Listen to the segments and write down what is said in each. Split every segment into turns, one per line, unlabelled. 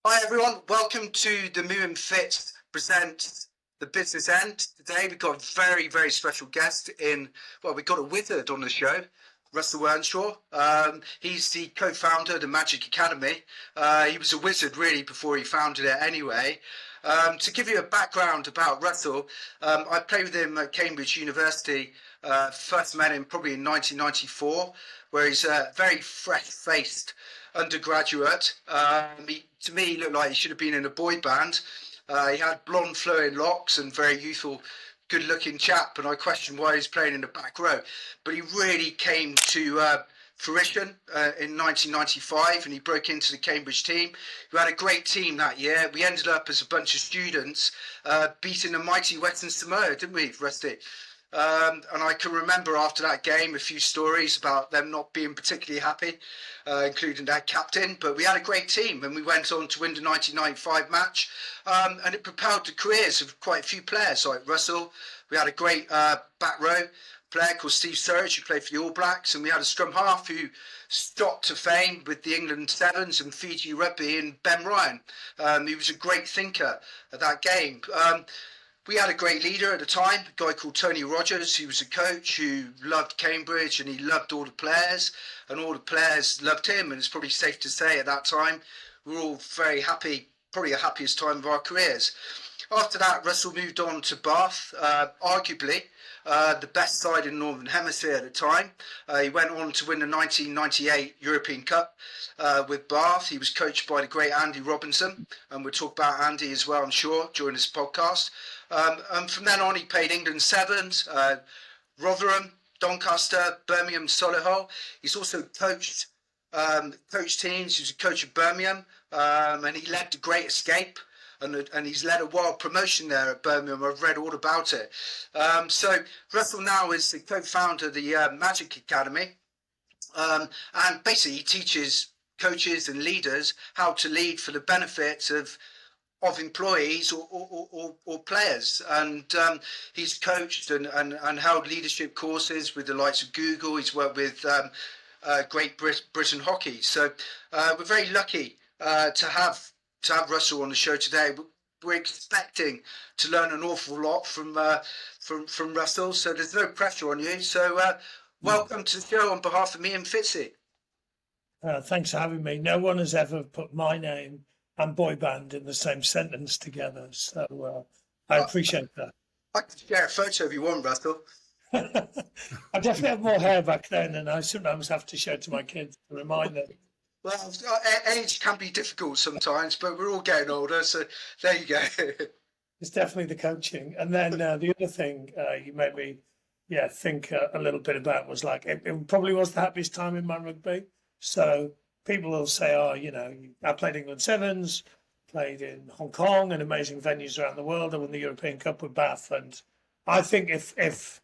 Hi everyone, welcome to the Moo and Fit present the business end. Today we've got a very, very special guest we've got a wizard on the show, Russell Earnshaw. He's the co-founder of the Magic Academy. He was a wizard really before he founded it anyway. To give you a background about Russell, I played with him at Cambridge University. First met him probably in 1994, where he's a very fresh-faced undergraduate. To me, he looked like he should have been in a boy band. He had blonde flowing locks and very youthful, good-looking chap, and I questioned why he's playing in the back row. But he really came to fruition in 1995, and he broke into the Cambridge team. We had a great team that year. We ended up as a bunch of students beating the mighty Western Samoa, didn't we, Rusty? And I can remember after that game a few stories about them not being particularly happy, including their captain. But we had a great team, and we went on to win the 1995 match. And it propelled the careers of quite a few players like Russell. We had a great back row player called Steve Surridge, who played for the All Blacks, and we had a scrum half who stopped to fame with the England Sevens and Fiji Rugby, and Ben Ryan. He was a great thinker at that game. We had a great leader at the time, a guy called Tony Rogers. He was a coach who loved Cambridge, and he loved all the players, and all the players loved him. And it's probably safe to say at that time we were all very happy, probably the happiest time of our careers. After that, Russell moved on to Bath, arguably the best side in the Northern Hemisphere at the time. He went on to win the 1998 European Cup with Bath. He was coached by the great Andy Robinson, and we'll talk about Andy as well, I'm sure, during this podcast. And from then on, he played England Sevens, Rotherham, Doncaster, Birmingham, Solihull. He's also coached teams. He was a coach of Birmingham, and he led the Great Escape. And he's led a wild promotion there at Birmingham. I've read all about it. So Russell now is the co-founder of the Magic Academy. And basically he teaches coaches and leaders how to lead for the benefit of employees or players. And he's coached and held leadership courses with the likes of Google. He's worked with Great Britain Hockey. So we're very lucky to have Russell on the show today. We're expecting to learn an awful lot from Russell, so there's no pressure on you. So welcome to the show on behalf of me and Fitzy.
Thanks for having me. No one has ever put my name and boy band in the same sentence together, so I appreciate that.
I can share a photo if you want, Russell.
I definitely have more hair back then, and I sometimes have to show to my kids to remind them.
Well, age can be difficult sometimes, but we're all getting older, so there you go.
It's definitely the coaching. And then the other thing you made me think a little bit about was like, it probably was the happiest time in my rugby. So people will say, I played England Sevens, played in Hong Kong and amazing venues around the world. I won the European Cup with Bath. And I think if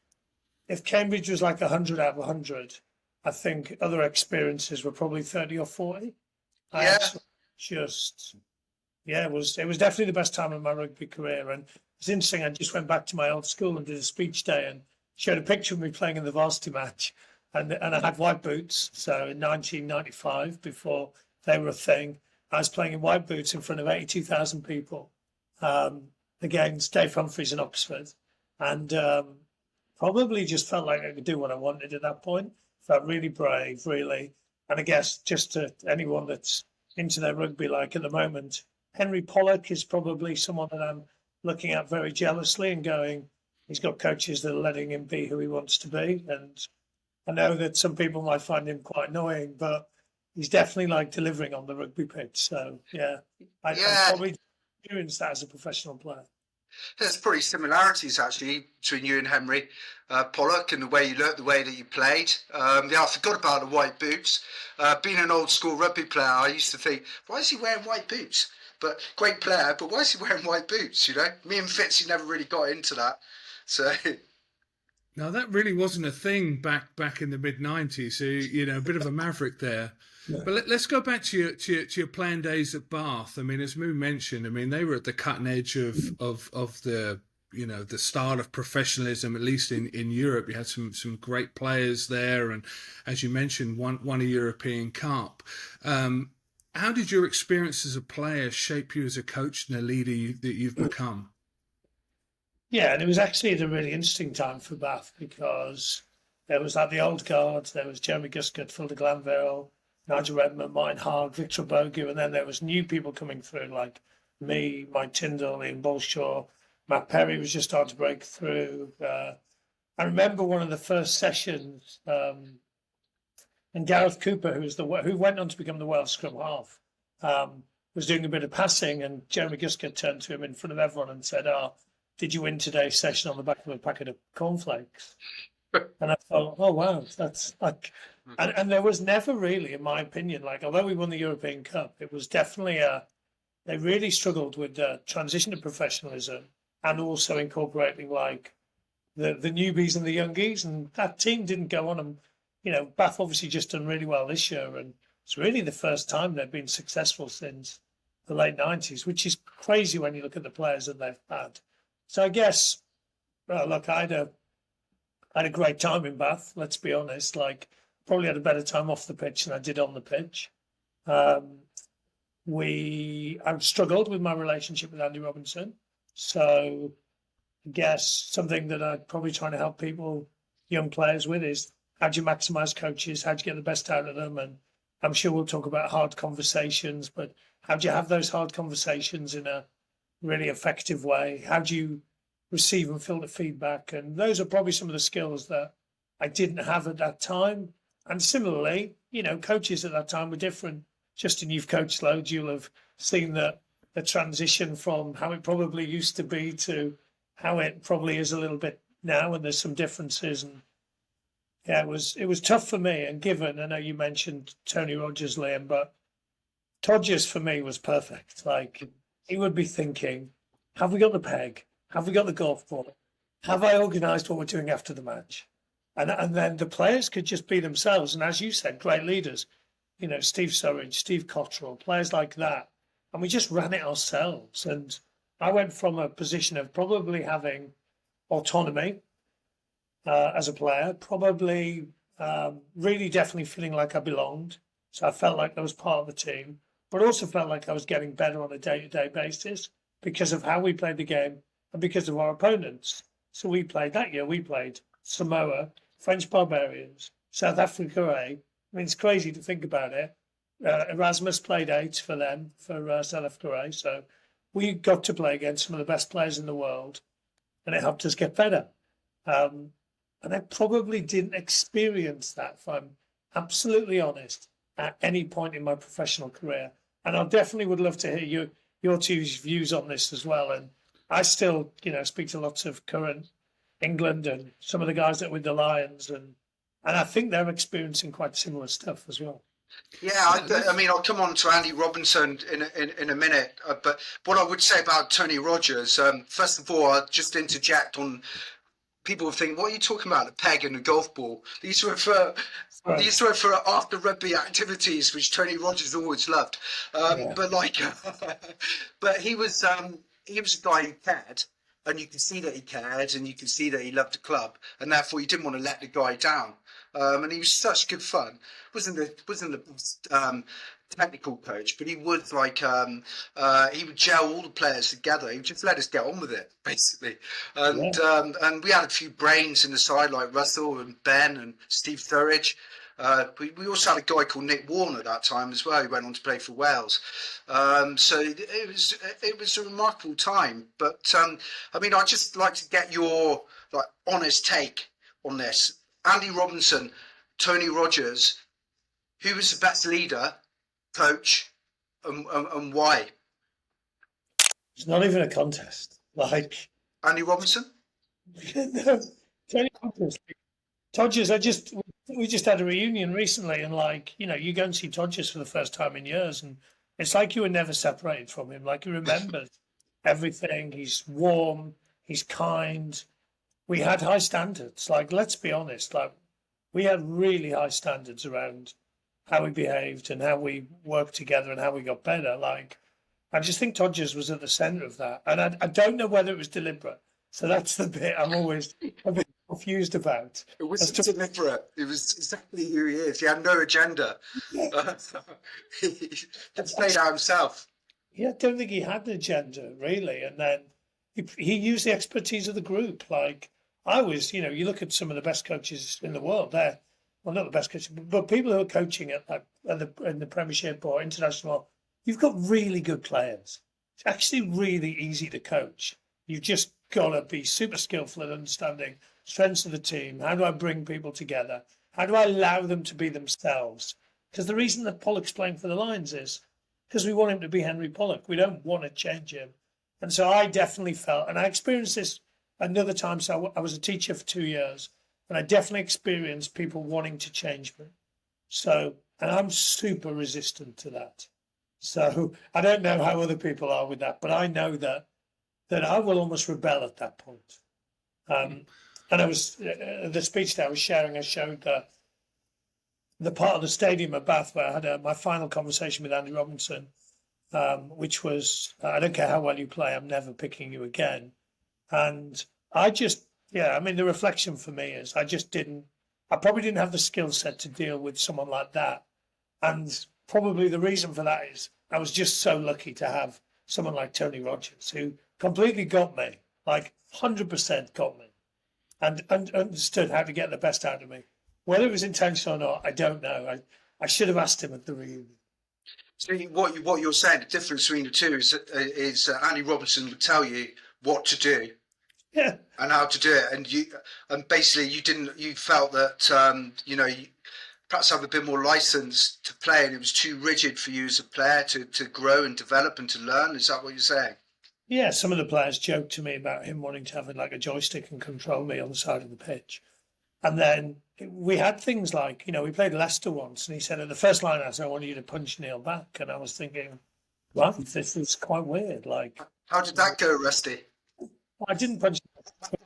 Cambridge was like 100 out of 100, I think other experiences were probably 30 or 40. It was definitely the best time of my rugby career. And it's interesting, I just went back to my old school and did a speech day and showed a picture of me playing in the varsity match. And I had white boots. So in 1995, before they were a thing, I was playing in white boots in front of 82,000 people against Dave Humphreys in Oxford. And probably just felt like I could do what I wanted at that point. Felt really brave, really. And I guess just to anyone that's into their rugby, like at the moment, Henry Pollock is probably someone that I'm looking at very jealously and going, he's got coaches that are letting him be who he wants to be. And I know that some people might find him quite annoying, but he's definitely like delivering on the rugby pitch. So, I probably experienced that as a professional player.
There's probably similarities actually between you and Henry Pollock and the way you looked, the way that you played. I forgot about the white boots. Being an old school rugby player, I used to think, why is he wearing white boots? But great player. But why is he wearing white boots? You know, me and Fitzy never really got into that. So
Now that really wasn't a thing back in the mid-90s. So a bit of a maverick there.
Yeah.
But let's go back to your playing days at Bath. I mean, as Moo mentioned, I mean they were at the cutting edge of the the style of professionalism, at least in Europe. You had some great players there, and as you mentioned, won a European Cup. How did your experience as a player shape you as a coach and a leader that you've become?
Yeah, and it was actually at a really interesting time for Bath because there was like the old guard, there was Jeremy Guscott, Phil de Glanville, Nigel Redmond, Mine Hard, Victor Bogu, and then there was new people coming through like me, Mike Tyndall, Ian Bolshaw, Matt Perry was just starting to break through. I remember one of the first sessions, and Gareth Cooper, who went on to become the Welsh scrum half, was doing a bit of passing, and Jeremy Guscott turned to him in front of everyone and said, "Oh, did you win today's session on the back of a packet of cornflakes?" And I thought, oh wow, that's like, and there was never really, in my opinion, like although we won the European Cup, it was definitely they really struggled with the transition to professionalism and also incorporating like the newbies and the youngies, and that team didn't go on. And Bath obviously just done really well this year, and it's really the first time they've been successful since the late '90s, which is crazy when you look at the players that they've had. So I guess, look, I had a great time in Bath. Let's be honest. Like, probably had a better time off the pitch than I did on the pitch. I struggled with my relationship with Andy Robinson. So I guess something that I'd probably trying to help people, young players with is how do you maximise coaches? How do you get the best out of them? And I'm sure we'll talk about hard conversations, but how do you have those hard conversations in a really effective way? How do you receive and filter feedback? And those are probably some of the skills that I didn't have at that time. And similarly, coaches at that time were different. Justin, you've coached loads. You'll have seen the transition from how it probably used to be to how it probably is a little bit now, and there's some differences. And yeah, it was tough for me. And given, I know you mentioned Tony Rogers, Liam, but Todgers for me was perfect. Like, he would be thinking, have we got the peg? Have we got the golf ball? Have I organised what we're doing after the match? And then the players could just be themselves. And as you said, great leaders, Steve Surridge, Steve Cottrell, players like that. And we just ran it ourselves. And I went from a position of probably having autonomy as a player, probably really definitely feeling like I belonged. So I felt like I was part of the team, but also felt like I was getting better on a day-to-day basis because of how we played the game and because of our opponents. So we played Samoa, French Barbarians, South Africa A. I mean, it's crazy to think about it. Erasmus played 8 for them, for South Africa A. So we got to play against some of the best players in the world, and it helped us get better. And I probably didn't experience that, if I'm absolutely honest, at any point in my professional career. And I definitely would love to hear your two views on this as well. And I still, speak to lots of current England and some of the guys that were with the Lions, and I think they're experiencing quite similar stuff as well.
Yeah, I mean, I'll come on to Andy Robinson in a minute, but what I would say about Tony Rogers, first of all, I'll just interject on people think, what are you talking about, a peg and a golf ball? These were for after rugby activities, which Tony Rogers always loved. But but he was a guy who cared, and you can see that he cared, and you can see that he loved the club, and therefore he didn't want to let the guy down. And he was such good fun. wasn't the technical coach, but he would he would gel all the players together. He would just let us get on with it, basically. And we had a few brains in the side like Russell and Ben and Steve Thurridge. We also had a guy called Nick Warren at that time as well, who went on to play for Wales. So it was a remarkable time. But I mean, I'd just like to get your honest take on this. Andy Robinson, Tony Rogers, who was the best leader, coach, and why?
It's not even a contest. Like
Andy Robinson?
No, Tony Rogers. Todgers, we just had a reunion recently, and you go and see Todgers for the first time in years, and it's like you were never separated from him. Like, he remembers everything. He's warm. He's kind. We had high standards. Like, let's be honest. Like, we had really high standards around how we behaved and how we worked together and how we got better. Like, I just think Todgers was at the centre of that, and I don't know whether it was deliberate. So that's the bit I'm always a bit confused about.
It wasn't deliberate. It was exactly who he is. He had no agenda. He just played out himself.
Yeah, I don't think he had an agenda really, and then he used the expertise of the group. Like, I was, you look at some of the best coaches in the world. They're, well, not the best coaches, but people who are coaching in the Premiership or international. You've got really good players. It's actually really easy to coach. You've just got to be super skillful at understanding strengths of the team. How do I bring people together? How do I allow them to be themselves? Because the reason that Pollock's playing for the Lions is because we want him to be Henry Pollock. We don't want to change him. And so I definitely felt, and I experienced this another time. So I was a teacher for 2 years, and I definitely experienced people wanting to change me. So, and I'm super resistant to that. So I don't know how other people are with that, but I know that I will almost rebel at that point. And I was the speech that I was sharing. I showed the part of the stadium at Bath where I had my final conversation with Andy Robinson, which was, I don't care how well you play, I'm never picking you again. And I just, I mean, the reflection for me is I probably didn't have the skill set to deal with someone like that. And probably the reason for that is I was just so lucky to have someone like Tony Rogers, who completely got me, like 100% got me, and understood how to get the best out of me. Whether it was intentional or not, I don't know. I should have asked him at the reunion.
So what you're saying, the difference between the two is Andy Robinson would tell you what to do, and how to do it, and basically you felt that you perhaps have a bit more license to play, and it was too rigid for you as a player to grow and develop and to learn. Is that what you're saying?
Yeah, some of the players joked to me about him wanting to have like a joystick and control me on the side of the pitch. And then we had things like, we played Leicester once, and he said at the first line, I wanted you to punch Neil back. And I was thinking, well, this is quite weird. Like,
how did that go, Rusty?
I didn't punch him.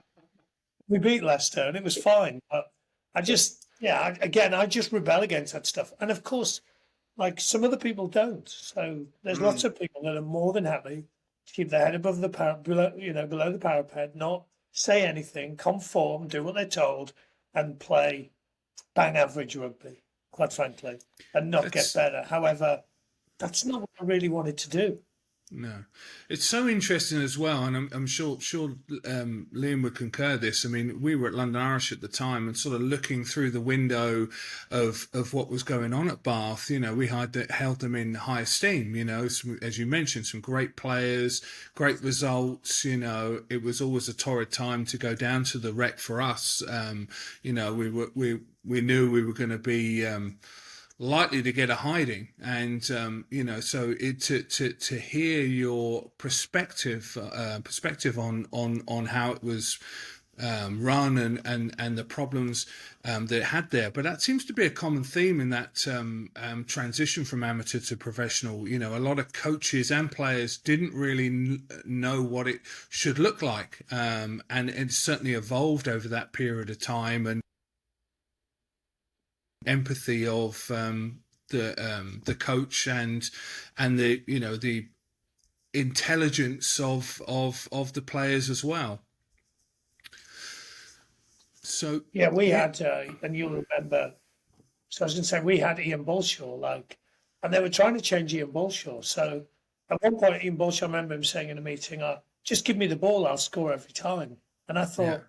We beat Leicester and it was fine. But I just rebel against that stuff. And of course, like, some other people don't. So there's lots of people that are more than happy to keep their head above the below the parapet, not say anything, conform, do what they're told, and play bang average rugby, quite frankly, and not get better. However, that's not what I really wanted to do.
No, it's so interesting as well, and I'm sure Liam would concur this. I mean, we were at London Irish at the time, and sort of looking through the window of what was going on at Bath. We held them in high esteem. As you mentioned, some great players, great results. It was always a torrid time to go down to the Rec for us. We knew we were going to be likely to get a hiding, and so to hear your perspective on how it was run and the problems that it had there. But that seems to be a common theme in that transition from amateur to professional. A lot of coaches and players didn't really know what it should look like, and it certainly evolved over that period of time. And empathy of the coach and the intelligence of the players as well. So
we had and you'll remember. So I was going to say we had Ian Bolshaw, and they were trying to change Ian Bolshaw. So at one point, Ian Bolshaw, I remember him saying in a meeting, "Just give me the ball, I'll score every time." And I thought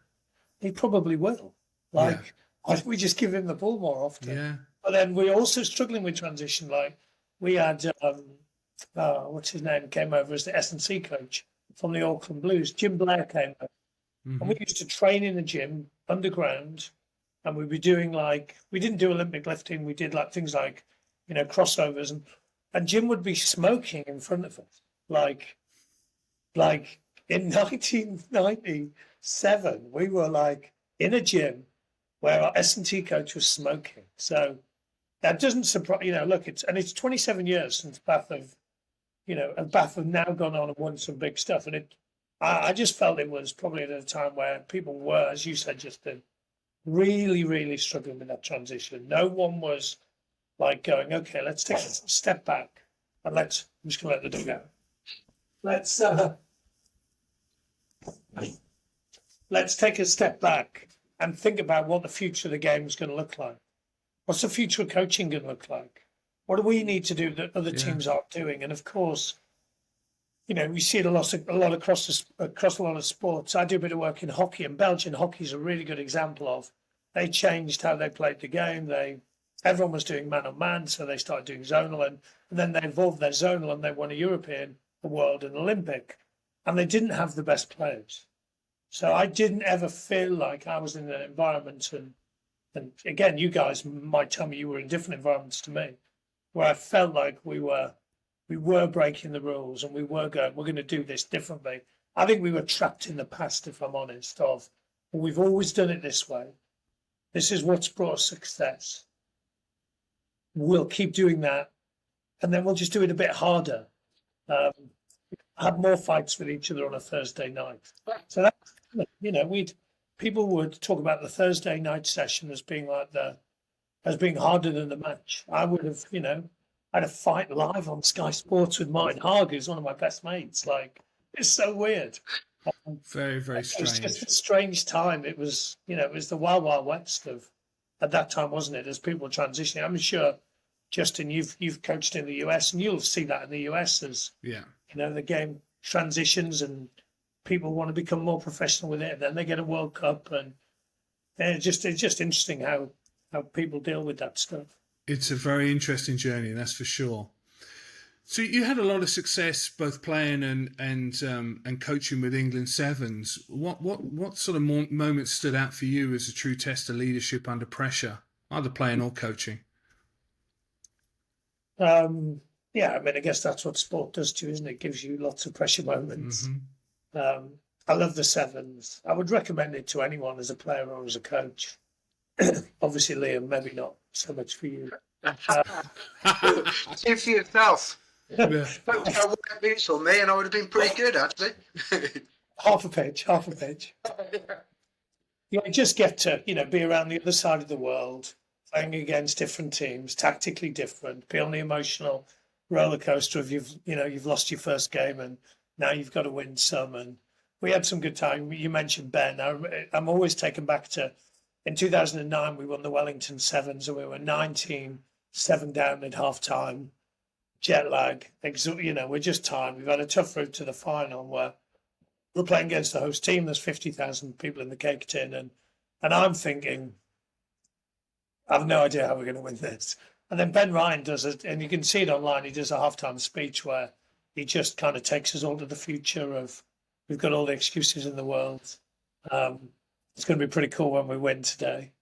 he probably will. Why don't we just give him the ball more often?
Yeah.
But then we're also struggling with transition. Like, we had, what's his name, came over as the S&C coach from the Auckland Blues. Jim Blair came over. Mm-hmm. And we used to train in the gym underground, and we'd be doing we didn't do Olympic lifting. We did things like, crossovers, and Jim would be smoking in front of us. Like in 1997, we were in a gym where our S&T coach was smoking. So that doesn't surprise, look, it's 27 years since Bath have and Bath have now gone on and won some big stuff. And I just felt it was probably at a time where people were, as you said, Justin, really, really struggling with that transition. No one was like going, okay, let's take a step back and I'm just going to let the dog out. Let's take a step back and think about what the future of the game is going to look like. What's the future of coaching going to look like? What do we need to do that other teams aren't doing? And of course, we see it a lot across a lot of sports. I do a bit of work in hockey, and Belgian hockey is a really good example of. They changed how they played the game. Everyone was doing man on man, so they started doing zonal, and then they evolved their zonal, and they won a European, a World, and Olympic, and they didn't have the best players. So I didn't ever feel like I was in an environment, and again, you guys might tell me you were in different environments to me, where I felt like we were breaking the rules and we're going to do this differently. I think we were trapped in the past, if I'm honest, of we've always done it this way. This is what's brought us success. We'll keep doing that, and then we'll just do it a bit harder. Have more fights with each other on a Thursday night. So that, people would talk about the Thursday night session as being harder than the match. I would have, I had a fight live on Sky Sports with Martin Haag, who's one of my best mates. Like, it's so weird.
Very, very strange.
It was just a strange time. It was, it was the wild, wild west of at that time, wasn't it? As people were transitioning, I'm sure, Justin, you've coached in the US, and you'll see that in the US as the game transitions and people want to become more professional with it, and then they get a World Cup, and it's just interesting how people deal with that stuff.
It's a very interesting journey, that's for sure. So you had a lot of success both playing and coaching with England Sevens. What sort of moments stood out for you as a true test of leadership under pressure, either playing or coaching?
I guess that's what sport does to you, isn't it? It gives you lots of pressure moments. Mm-hmm. I love the Sevens. I would recommend it to anyone as a player or as a coach. Obviously, Liam, maybe not so much for you.
See for yourself.
Yeah.
Don't boots on me, and I would have been pretty good, actually.
half a pitch. You just get to, be around the other side of the world, playing against different teams, tactically different, be on the emotional roller coaster of you've lost your first game and now you've got to win some. And we had some good time. You mentioned Ben. I'm always taken back to in 2009 we won the Wellington Sevens and we were 19-7 down at half time. Jet lag, we're just tired. We've had a tough route to the final where we're playing against the host team. There's 50,000 people in the cake tin, and I'm thinking, I have no idea how we're going to win this. And then Ben Ryan does it, and you can see it online. He does a halftime speech where he just kind of takes us all to the future of we've got all the excuses in the world. It's going to be pretty cool when we win today,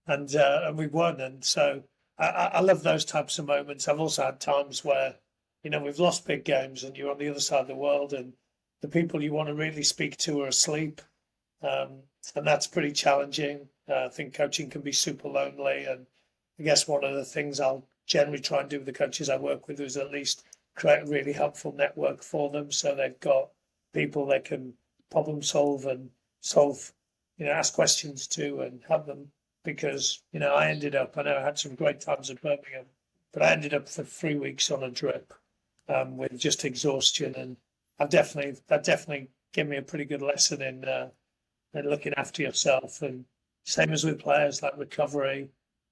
and we won. And so I love those types of moments. I've also had times where we've lost big games, and you're on the other side of the world, and the people you want to really speak to are asleep, and that's pretty challenging. I think coaching can be super lonely, and I guess one of the things I'll generally try and do with the coaches I work with is at least create a really helpful network for them, so they've got people they can problem solve and ask questions to and help them. Because I know I had some great times at Birmingham, but I ended up for 3 weeks on a drip with just exhaustion, and that definitely gave me a pretty good lesson in looking after yourself. And same as with players, like recovery,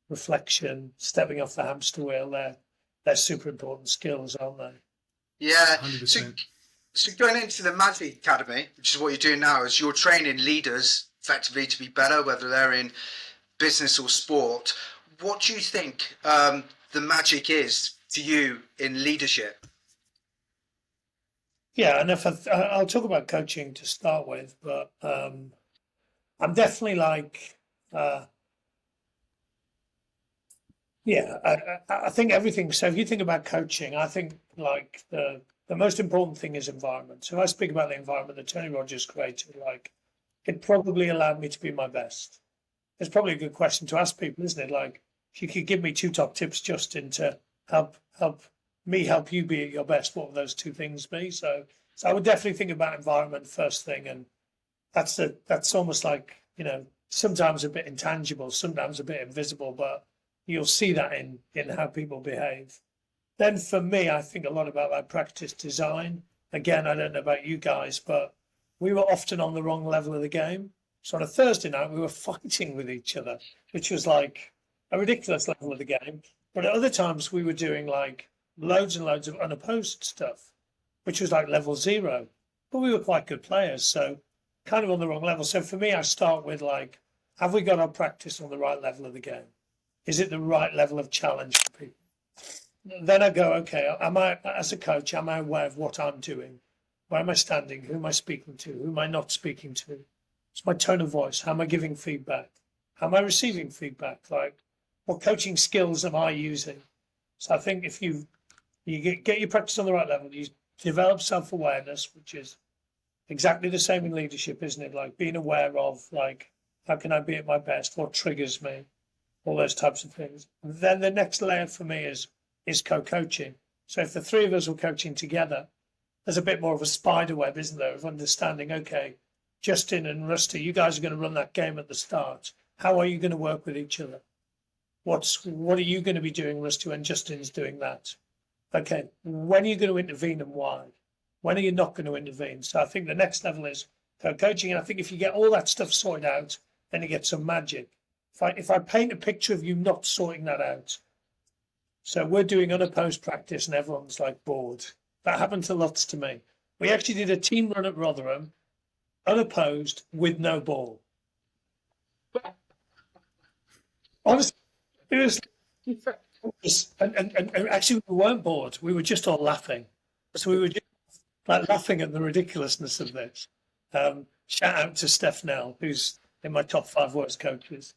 reflection, stepping off the hamster wheel. They're super important skills, aren't they?
Yeah.
100%.
So going into the Magic Academy, which is what you're doing now, is you're training leaders effectively to be better, whether they're in business or sport. What do you think the magic is to you in leadership?
Yeah, and I'll talk about coaching to start with, but I'm definitely like, I think everything. So if you think about coaching, I think like the most important thing is environment. So if I speak about the environment that Tony Rogers created, like it probably allowed me to be my best. It's probably a good question to ask people, isn't it? Like, if you could give me 2 top tips, Justin, to help me help you be at your best, what would those two things be? So I would definitely think about environment first thing, and that's almost like, you know, sometimes a bit intangible, sometimes a bit invisible, but you'll see that in how people behave. Then for me, I think a lot about that practice design. Again, I don't know about you guys, but we were often on the wrong level of the game. So on a Thursday night, we were fighting with each other, which was like a ridiculous level of the game. But at other times, we were doing like loads and loads of unopposed stuff, which was like level 0. But we were quite good players, so kind of on the wrong level. So for me, I start with like, have we got our practice on the right level of the game? Is it the right level of challenge for people? Then I go, okay, am I, as a coach, am I aware of what I'm doing? Where am I standing? Who am I speaking to? Who am I not speaking to? It's my tone of voice. How am I giving feedback? How am I receiving feedback? Like, what coaching skills am I using? So I think if you get your practice on the right level, you develop self-awareness, which is exactly the same in leadership, isn't it? Like being aware of, like, how can I be at my best? What triggers me? All those types of things. And then the next layer for me is co-coaching. So if the three of us were coaching together, there's a bit more of a spider web, isn't there, of understanding, okay, Justin and Rusty, you guys are going to run that game at the start. How are you going to work with each other? What are you going to be doing, Rusty, when Justin's doing that? Okay, when are you going to intervene and why? When are you not going to intervene? So I think the next level is co-coaching. And I think if you get all that stuff sorted out, then you get some magic. If I paint a picture of you not sorting that out, so we're doing unopposed practice and everyone's like bored. That happened to lots to me. We actually did a team run at Rotherham, unopposed, with no ball. Honestly, it was, and actually we weren't bored. We were just all laughing. So we were just like laughing at the ridiculousness of this. Shout out to Steph Nell, who's in my top 5 worst coaches.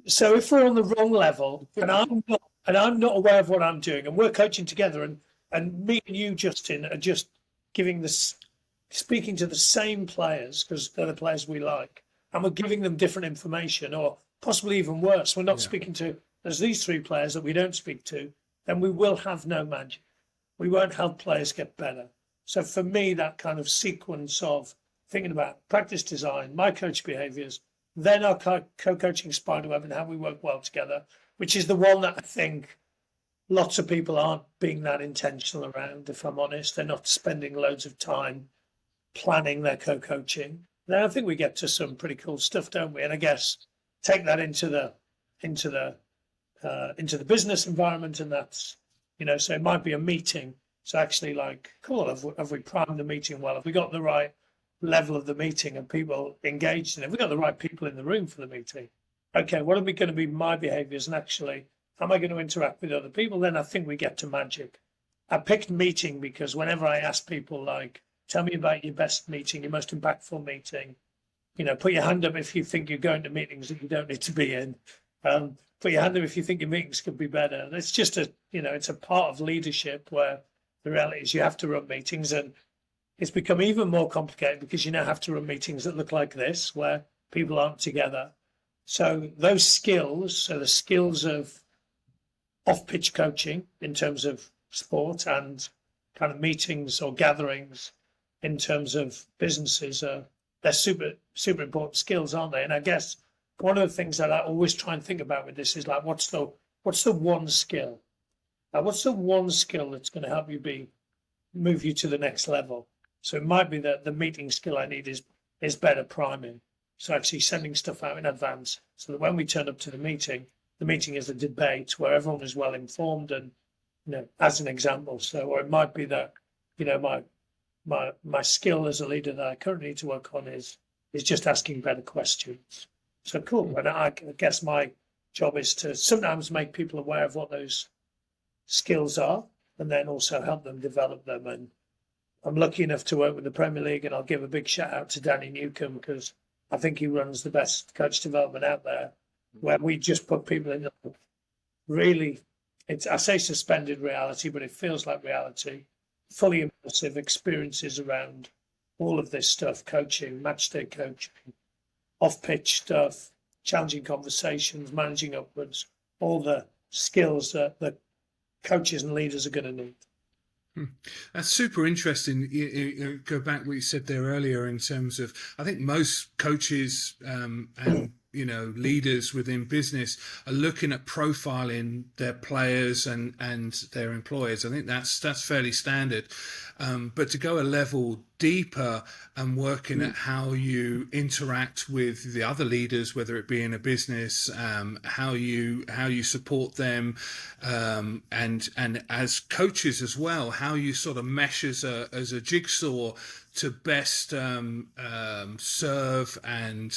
So if we're on the wrong level and I'm not aware of what I'm doing, and we're coaching together, and me and you, Justin, are just speaking to the same players because they're the players we like, and we're giving them different information, or possibly even worse, we're not speaking to, there's these 3 players that we don't speak to, then we will have no magic. We won't help players get better. So for me, that kind of sequence of thinking about practice design, my coach behaviours, then our co-coaching spiderweb and how we work well together, which is the one that I think lots of people aren't being that intentional around, if I'm honest. They're not spending loads of time planning their co-coaching. Then I think we get to some pretty cool stuff, don't we? And I guess take that into the business environment, and that's, you know, so it might be a meeting. So actually, like, cool, have we primed the meeting well? Have we got the right level of the meeting and people engaged in it? Have we got the right people in the room for the meeting? Okay, what are we going to be my behaviours, and actually, how am I going to interact with other people? Then I think we get to magic. I picked meeting because whenever I ask people, like, tell me about your best meeting, your most impactful meeting, you know, put your hand up if you think you're going to meetings that you don't need to be in. Put your hand up if you think your meetings could be better. And it's just it's a part of leadership where the reality is you have to run meetings, and it's become even more complicated because you now have to run meetings that look like this, where people aren't together. So those skills, so the skills of off-pitch coaching in terms of sport and kind of meetings or gatherings in terms of businesses, they're super, super important skills, aren't they? And I guess one of the things that I always try and think about with this is like, what's the one skill? What's the one skill that's going to help you move you to the next level? So it might be that the meeting skill I need is better priming. So actually sending stuff out in advance so that when we turn up to the meeting is a debate where everyone is well informed, and, you know, as an example. So, or it might be that, you know, my skill as a leader that I currently need to work on is just asking better questions. So cool. And I guess my job is to sometimes make people aware of what those skills are, and then also help them develop them. And I'm lucky enough to work with the Premier League, and I'll give a big shout out to Danny Newcombe because I think he runs the best coach development out there, where we just put people in really, I say suspended reality, but it feels like reality, fully immersive experiences around all of this stuff, coaching, match day coaching, off-pitch stuff, challenging conversations, managing upwards, all the skills that coaches and leaders are going to need.
That's super interesting. You go back what you said there earlier in terms of, I think most coaches and leaders within business are looking at profiling their players and their employers. I think that's fairly standard. But to go a level deeper and working at how you interact with the other leaders, whether it be in a business, how you support them, and as coaches as well, how you sort of mesh as a jigsaw to best serve and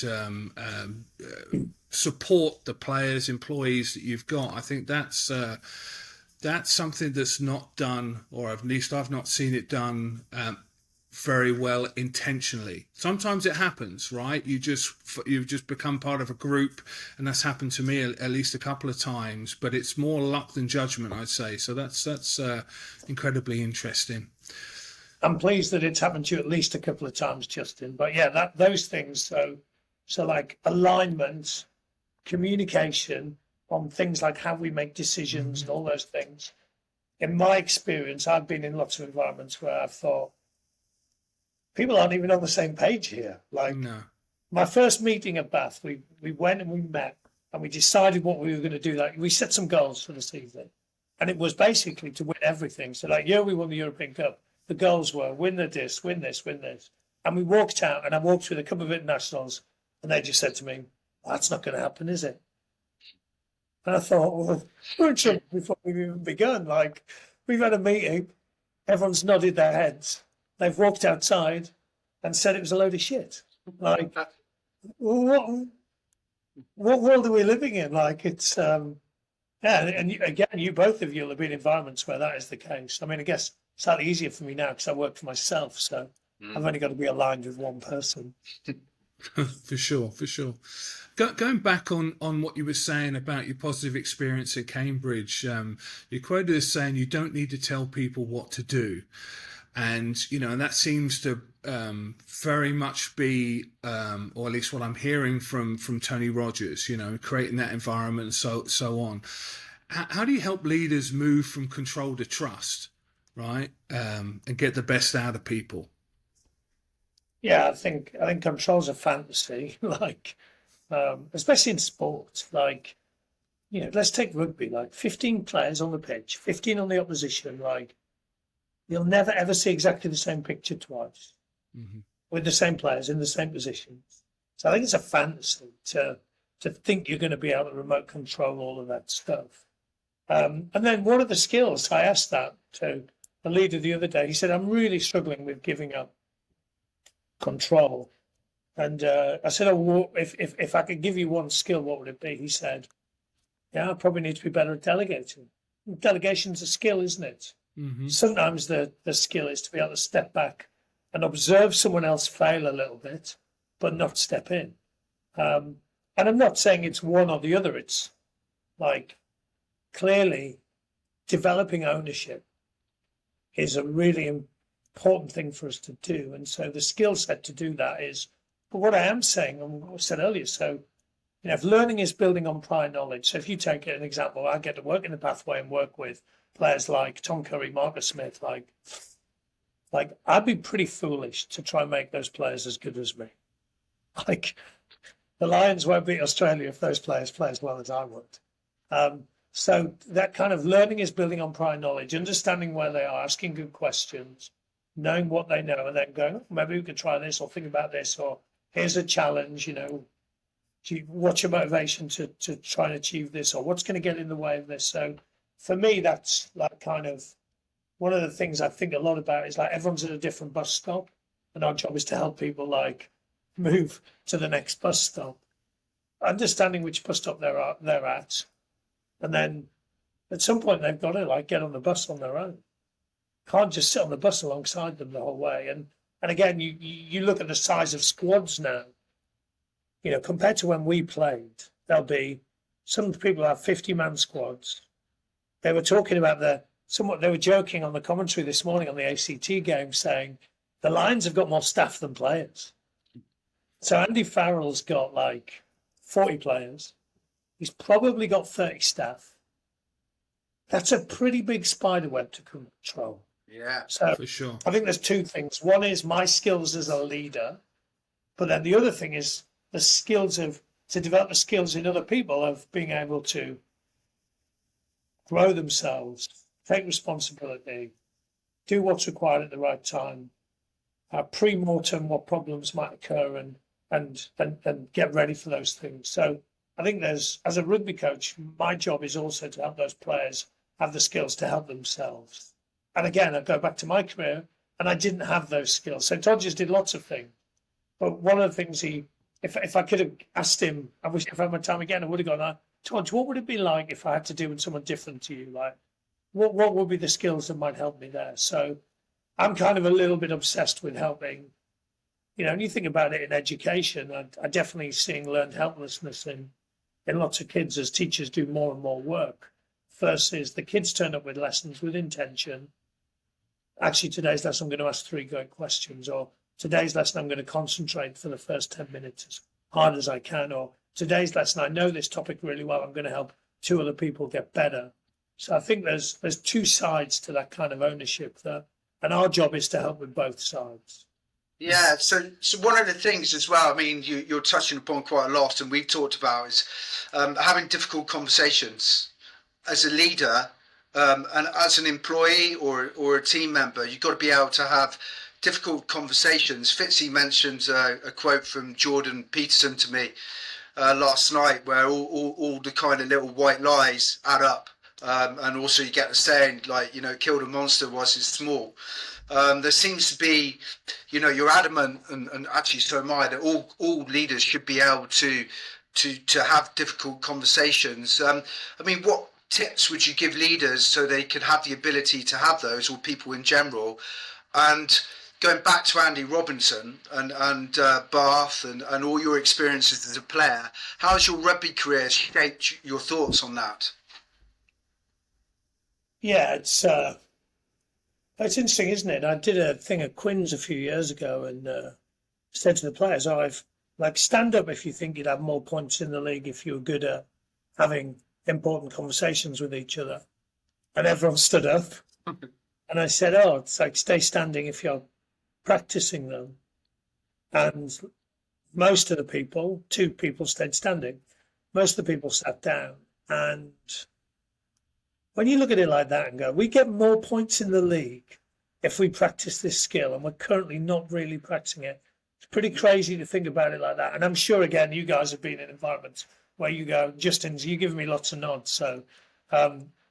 support the players, employees that you've got. I think that's something that's not done, or at least I've not seen it done very well intentionally. Sometimes it happens, right? You've just become part of a group, and that's happened to me at least a couple of times. But it's more luck than judgment, I'd say. So that's incredibly interesting.
I'm pleased that it's happened to you at least a couple of times, Justin. But yeah, those things. So like alignment, communication on things like how we make decisions and all those things. In my experience, I've been in lots of environments where I've thought people aren't even on the same page here. Like my first meeting at Bath, we went and we met and we decided what we were going to do. Like we set some goals for this evening, and it was basically to win everything. So like, we won the European Cup. The goals were win the disc, win this, win this. And we walked out, and I walked with a couple of internationals, and they just said to me, "That's not going to happen, is it?" And I thought, well, we're in trouble before we've even begun. Like, we've had a meeting, everyone's nodded their heads, they've walked outside and said it was a load of shit. Like, what world are we living in? Like, it's, and again, both of you have been in environments where that is the case. I mean, I guess it's slightly easier for me now because I work for myself, so I've only got to be aligned with one person.
For sure. Going back on what you were saying about your positive experience at Cambridge, you quoted as saying you don't need to tell people what to do. And, and that seems to very much be, or at least what I'm hearing from Tony Rogers, creating that environment and so on. How do you help leaders move from control to trust, right? And get the best out of people?
Yeah, I think control's a fantasy, like, especially in sport. Like, let's take rugby, like 15 players on the pitch, 15 on the opposition. Like, you'll never ever see exactly the same picture twice with the same players in the same positions. So I think it's a fantasy to think you're going to be able to remote control all of that stuff. And then what are the skills? I asked that to the leader the other day. He said, "I'm really struggling with giving up control." And I said, "Oh, well, if I could give you one skill, what would it be?" He said, "Yeah, I probably need to be better at delegating." Delegation's a skill, isn't it? Sometimes the skill is to be able to step back and observe someone else fail a little bit, but not step in. And I'm not saying it's one or the other. It's like, clearly developing ownership is a really important thing for us to do. And so the skill set to do that is, but what I am saying, and what I said earlier, so, if learning is building on prior knowledge, so if you take an example, I get to work in the pathway and work with players like Tom Curry, Marcus Smith, like I'd be pretty foolish to try and make those players as good as me. Like, the Lions won't beat Australia if those players play as well as I would. So that kind of learning is building on prior knowledge, understanding where they are, asking good questions, knowing what they know, and then going, maybe we could try this, or think about this, or here's a challenge, what's your motivation to try and achieve this, or what's going to get in the way of this? So for me, that's like kind of one of the things I think a lot about is like everyone's at a different bus stop, and our job is to help people like move to the next bus stop, understanding which bus stop they're at, and then at some point they've got to like get on the bus on their own. Can't just sit on the bus alongside them the whole way. And again, you look at the size of squads now, compared to when we played, there'll be some people have 50-man squads. They were talking about they were joking on the commentary this morning on the ACT game, saying the Lions have got more staff than players. So Andy Farrell's got like 40 players. He's probably got 30 staff. that's a pretty big spider web to control.
Yeah.
So
For sure.
I think there's two things. One is my skills as a leader, but then the other thing is the skills of to develop the skills in other people of being able to grow themselves, take responsibility, do what's required at the right time, pre-mortem what problems might occur, and get ready for those things. So I think there's, as a rugby coach, my job is also to help those players have the skills to help themselves. And again, I go back to my career, and I didn't have those skills. So Todd just did lots of things. But one of the things if I could have asked him, I wish if I had my time again, I would have gone, Todd, what would it be like if I had to do with someone different to you? Like, what would be the skills that might help me there? So I'm kind of a little bit obsessed with helping. And you think about it in education, I definitely seeing learned helplessness in lots of kids as teachers do more and more work. First is the kids turn up with lessons with intention. Actually, today's lesson, I'm going to ask 3 great questions, or today's lesson, I'm going to concentrate for the first 10 minutes as hard as I can, or today's lesson, I know this topic really well, I'm going to help 2 other people get better. So I think there's 2 sides to that kind of ownership there, and our job is to help with both sides.
Yeah, so one of the things as well, I mean, you're touching upon quite a lot, and we've talked about is having difficult conversations as a leader, and as an employee or a team member. You've got to be able to have difficult conversations. Fitzy mentioned a quote from Jordan Peterson to me last night, where all the kind of little white lies add up, and also you get the saying like, kill the monster whilst it's small. There seems to be, you're adamant, and actually so am I, that all leaders should be able to have difficult conversations. I mean, what tips would you give leaders so they can have the ability to have those, or people in general? And going back to Andy Robinson and Bath and all your experiences as a player, how has your rugby career shaped your thoughts on that?
Yeah, it's interesting, isn't it? I did a thing at Quinn's a few years ago and said to the players, I've stand up if you think you'd have more points in the league if you were good at having important conversations with each other. And everyone stood up. And I said, it's like stay standing if you're practicing them. And most of the people, 2 people stayed standing. Most of the people sat down. And when you look at it like that and go, we get more points in the league if we practice this skill, and we're currently not really practicing it. It's pretty crazy to think about it like that. And I'm sure, again, you guys have been in environments where you go, Justin's, you give me lots of nods. So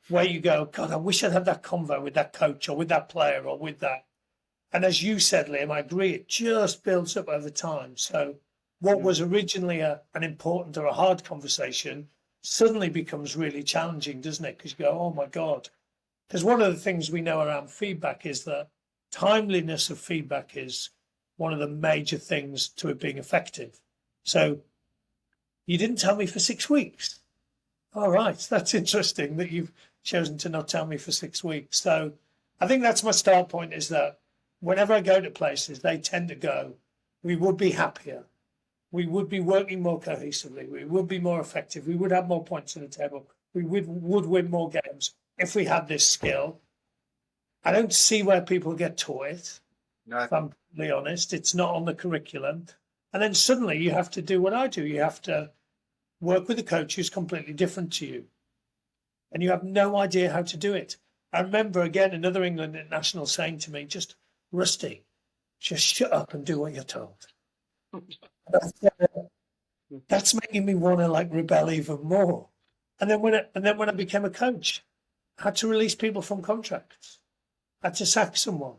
where you go, God, I wish I'd had that convo with that coach or with that player or with that. And as you said, Liam, I agree, it just builds up over time. So what was originally an important or a hard conversation suddenly becomes really challenging, doesn't it? Because you go, oh my God. Because one of the things we know around feedback is that timeliness of feedback is one of the major things to it being effective. So you didn't tell me for 6 weeks. All right, that's interesting that you've chosen to not tell me for 6 weeks. So I think that's my start point, is that whenever I go to places, they tend to go, we would be happier. We would be working more cohesively. We would be more effective. We would have more points on the table. We would win more games if we had this skill. I don't see where people get taught it. No. If I'm completely honest, it's not on the curriculum. And then suddenly you have to do what I do. You have to work with a coach who's completely different to you. And you have no idea how to do it. I remember, again, another England international saying to me, just, Rusty, just shut up and do what you're told. That's making me want to rebel even more. And then when I became a coach, I had to release people from contracts. I had to sack someone.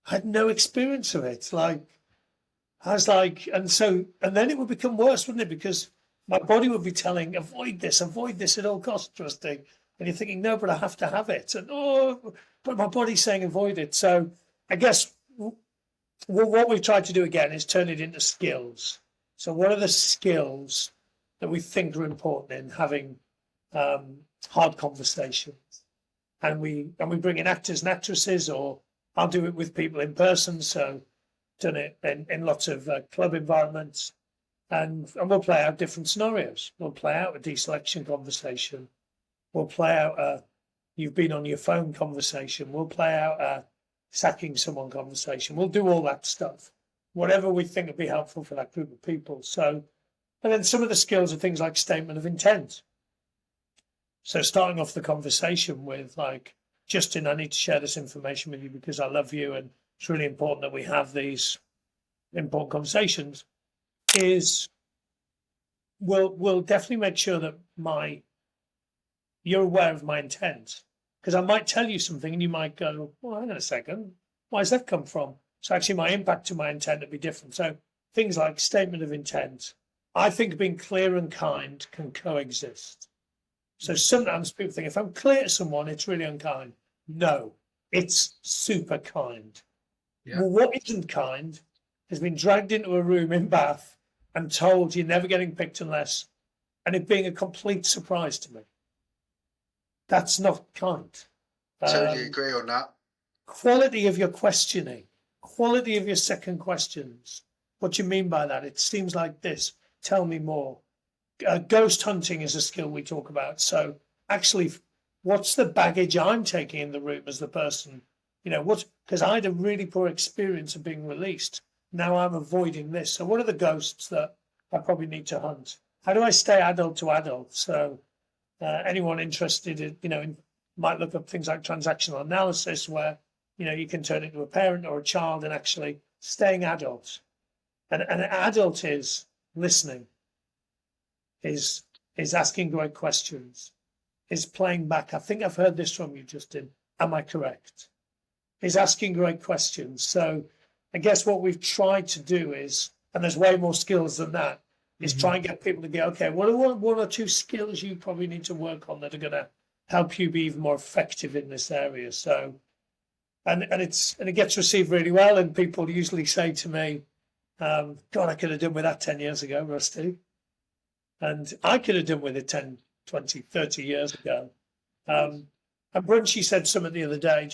I had no experience of it. And then it would become worse, wouldn't it? Because my body would be telling, avoid this at all costs, Rusty. And you're thinking, no, but I have to have it. And but my body's saying avoid it. So I guess what we've tried to do again is turn it into skills. So what are the skills that we think are important in having hard conversations? And we bring in actors and actresses, or I'll do it with people in person. So done it in lots of club environments, and we'll play out different scenarios. We'll play out a deselection conversation. We'll play out you've been on your phone conversation. We'll play out a sacking someone conversation. We'll do all that stuff, whatever we think would be helpful for that group of people. So, and then some of the skills are things like statement of intent. So starting off the conversation with like, Justin, I need to share this information with you because I love you and it's really important that we have these important conversations, is we'll definitely make sure that you're aware of my intent. Because I might tell you something and you might go, well, hang on a second, why does that come from? So actually my impact to my intent would be different. So things like statement of intent, I think being clear and kind can coexist. So sometimes people think if I'm clear to someone, it's really unkind. No, it's super kind.
Yeah.
Well, what isn't kind has been dragged into a room in Bath and told you're never getting picked unless, and it being a complete surprise to me. That's not kind.
Totally agree on that.
Quality of your questioning, quality of your second questions. What do you mean by that? It seems like this. Tell me more. Ghost hunting is a skill we talk about. So actually, what's the baggage I'm taking in the room as the person? You know, because I had a really poor experience of being released. Now I'm avoiding this. So what are the ghosts that I probably need to hunt? How do I stay adult to adult? So anyone interested in, might look up things like transactional analysis where, you can turn into a parent or a child and actually staying adult. And an adult is listening, is asking great questions, is playing back. I think I've heard this from you, Justin. Am I correct? Is asking great questions. So I guess what we've tried to do is, and there's way more skills than that, is try and get people to go, okay, what are one or two skills you probably need to work on that are going to help you be even more effective in this area? So, and it gets received really well. And people usually say to me, God, I could have done with that 10 years ago, Rusty. And I could have done with it 10, 20, 30 years ago. And Brunchy said something the other day,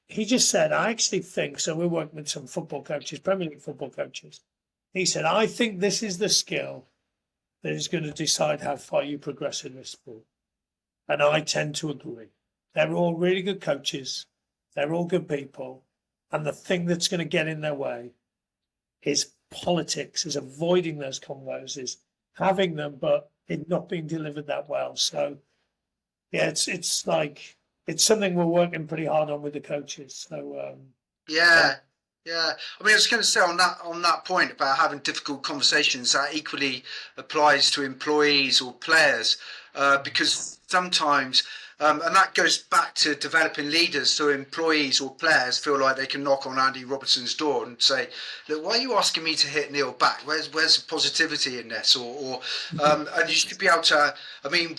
he just said, I actually think, so we're working with some football coaches, Premier League football coaches. He said, I think this is the skill that is going to decide how far you progress in this sport. And I tend to agree. They're all really good coaches. They're all good people. And the thing that's going to get in their way is politics, is avoiding those convos, is having them, but it not being delivered that well. So, yeah, it's something we're working pretty hard on with the coaches. So,
Yeah. I mean, I was going to say on that point about having difficult conversations, that equally applies to employees or players, because sometimes, and that goes back to developing leaders. So employees or players feel like they can knock on Andy Robertson's door and say, "Look, why are you asking me to hit Neil back? Where's the positivity in this?" And you should be able to. I mean.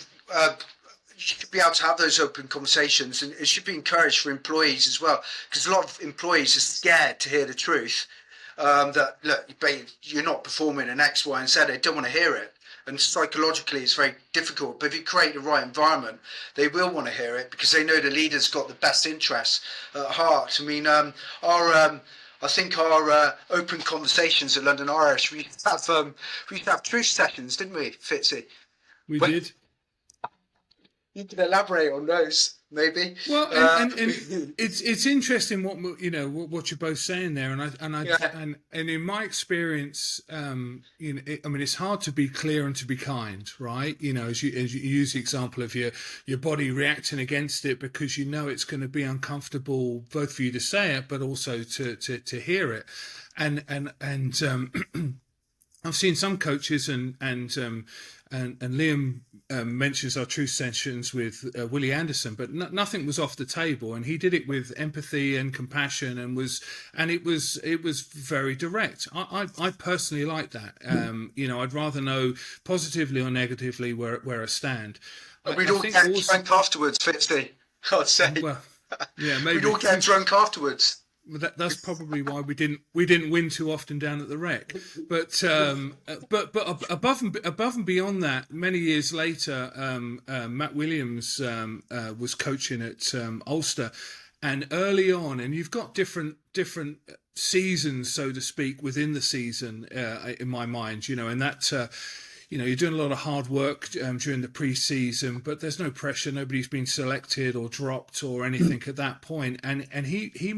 You should be able to have those open conversations, and it should be encouraged for employees as well, because a lot of employees are scared to hear the truth, that look, you're not performing in X, Y, and Z. They don't want to hear it, and psychologically it's very difficult. But if you create the right environment, they will want to hear it because they know the leader's got the best interests at heart. I mean, I think our open conversations at London Irish, we used to have truth sessions, didn't we, Fitzy?
We did.
You can elaborate on those, maybe.
Well, and it's interesting what you're both saying there, and in my experience, I mean, it's hard to be clear and to be kind, right? As you use the example of your body reacting against it because it's going to be uncomfortable both for you to say it, but also to hear it, and I've seen some coaches and Liam mentions our truth sessions with Willie Anderson, but nothing was off the table, and he did it with empathy and compassion, and it was very direct. I personally like that. I'd rather know positively or negatively where I stand.
We'd all get drunk afterwards, Fitzy. I'd say.
Well, yeah, maybe
we'd all get drunk afterwards.
That's probably why we didn't win too often down at the Rec. But above and beyond that, many years later, Matt Williams was coaching at Ulster, and early on, and you've got different seasons, so to speak, within the season in my mind, and that. you're doing a lot of hard work during the pre-season, but there's no pressure. Nobody's been selected or dropped or anything at that point. And he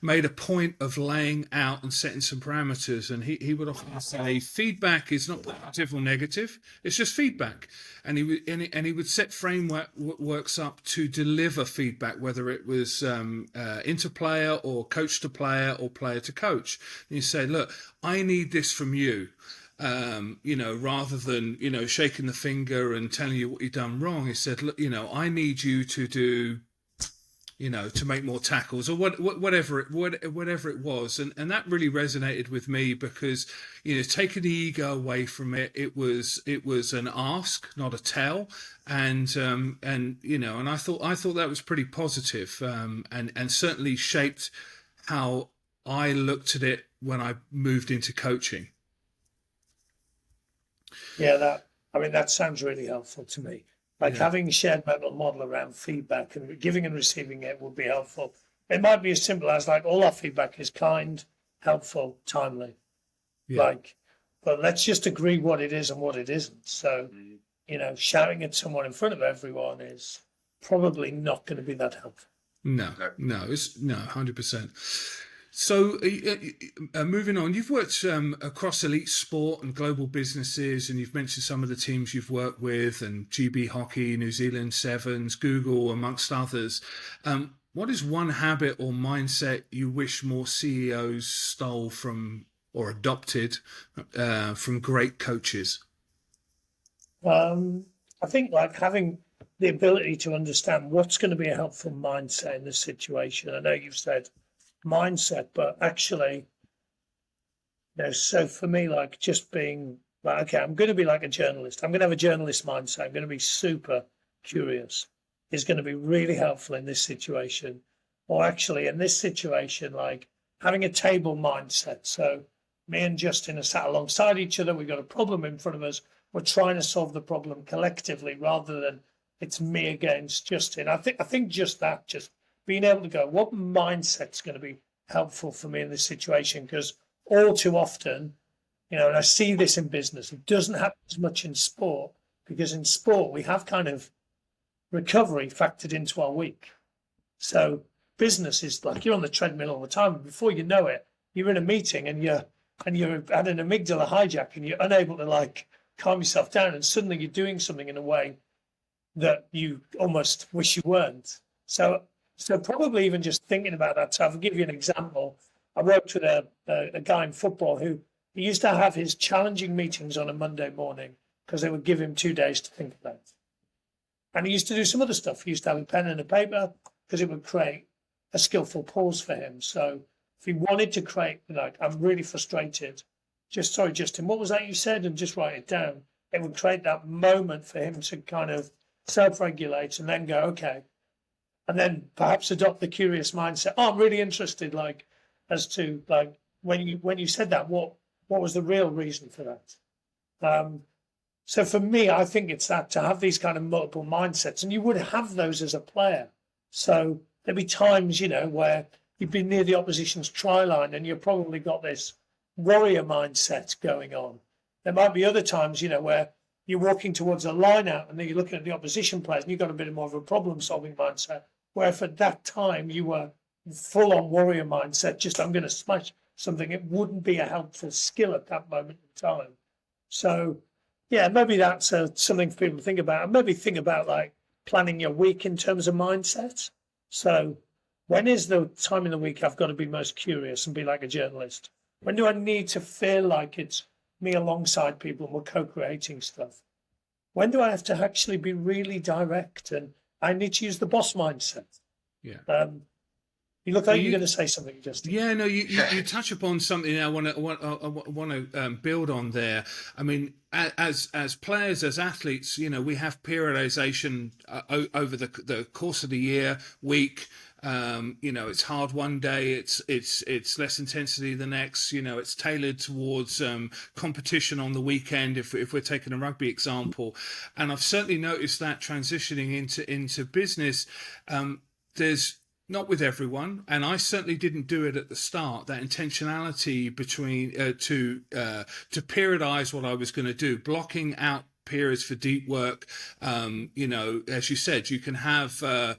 made a point of laying out and setting some parameters. And he would often say, feedback is not positive or negative; it's just feedback. And he would set frameworks up to deliver feedback, whether it was inter-player or coach to player or player to coach. And you say, look, I need this from you. Rather than, shaking the finger and telling you what you've done wrong. He said, look, I need you to do, to make more tackles or whatever it was. And that really resonated with me because, taking the ego away from it, it was an ask, not a tell. And I thought that was pretty positive, and certainly shaped how I looked at it when I moved into coaching.
Yeah, that sounds really helpful to me. Like having a shared mental model around feedback and giving and receiving it would be helpful. It might be as simple as like all our feedback is kind, helpful, timely.
Yeah.
But let's just agree what it is and what it isn't. So, shouting at someone in front of everyone is probably not going to be that helpful.
No, 100%. So, moving on, you've worked across elite sport and global businesses, and you've mentioned some of the teams you've worked with, and GB Hockey, New Zealand Sevens, Google, amongst others. What is one habit or mindset you wish more CEOs stole from or adopted from great coaches?
I think like having the ability to understand what's going to be a helpful mindset in this situation. I know you've said mindset, but actually, so for me, like just being like, okay, I'm going to be like a journalist. I'm going to have a journalist mindset. I'm going to be super curious. Is going to be really helpful in this situation. Or actually, in this situation, like having a table mindset. So me and Justin are sat alongside each other. We've got a problem in front of us. We're trying to solve the problem collectively rather than it's me against Justin. I think just being able to go, what mindset's going to be helpful for me in this situation? Because all too often, and I see this in business, it doesn't happen as much in sport, because in sport we have kind of recovery factored into our week. So business is like you're on the treadmill all the time. And before you know it, you're in a meeting and you're had an amygdala hijack and you're unable to like calm yourself down, and suddenly you're doing something in a way that you almost wish you weren't. So probably even just thinking about that. So I'll give you an example. I worked with a guy in football who he used to have his challenging meetings on a Monday morning because they would give him 2 days to think about it. And he used to do some other stuff. He used to have a pen and a paper because it would create a skillful pause for him. So if he wanted to create, like, I'm really frustrated. Sorry, Justin, what was that you said? And just write it down. It would create that moment for him to kind of self-regulate and then go, okay. And then perhaps adopt the curious mindset. Oh, I'm really interested, like, as to like when you said that, what was the real reason for that? So for me, I think it's that to have these kind of multiple mindsets, and you would have those as a player. So there'd be times, where you've been near the opposition's try line and you've probably got this warrior mindset going on. There might be other times, where you're walking towards a line out and then you're looking at the opposition players and you've got a bit more of a problem-solving mindset. Where if at that time you were full-on warrior mindset, just I'm going to smash something, it wouldn't be a helpful skill at that moment in time. So, yeah, maybe that's something for people to think about. And maybe think about like planning your week in terms of mindset. So when is the time in the week I've got to be most curious and be like a journalist? When do I need to feel like it's me alongside people and we're co-creating stuff? When do I have to actually be really direct and I need to use the boss mindset?
Yeah.
You look like you're going to say something, Justin.
Yeah, no, you touch upon something I want to build on there. I mean, as players, as athletes, we have periodization over the course of the year, week. It's hard one day, it's less intensity the next. It's tailored towards competition on the weekend. If we're taking a rugby example, and I've certainly noticed that transitioning into business, there's Not with everyone, and I certainly didn't do it at the start. That intentionality between to periodize what I was going to do, blocking out periods for deep work. As you said, you can have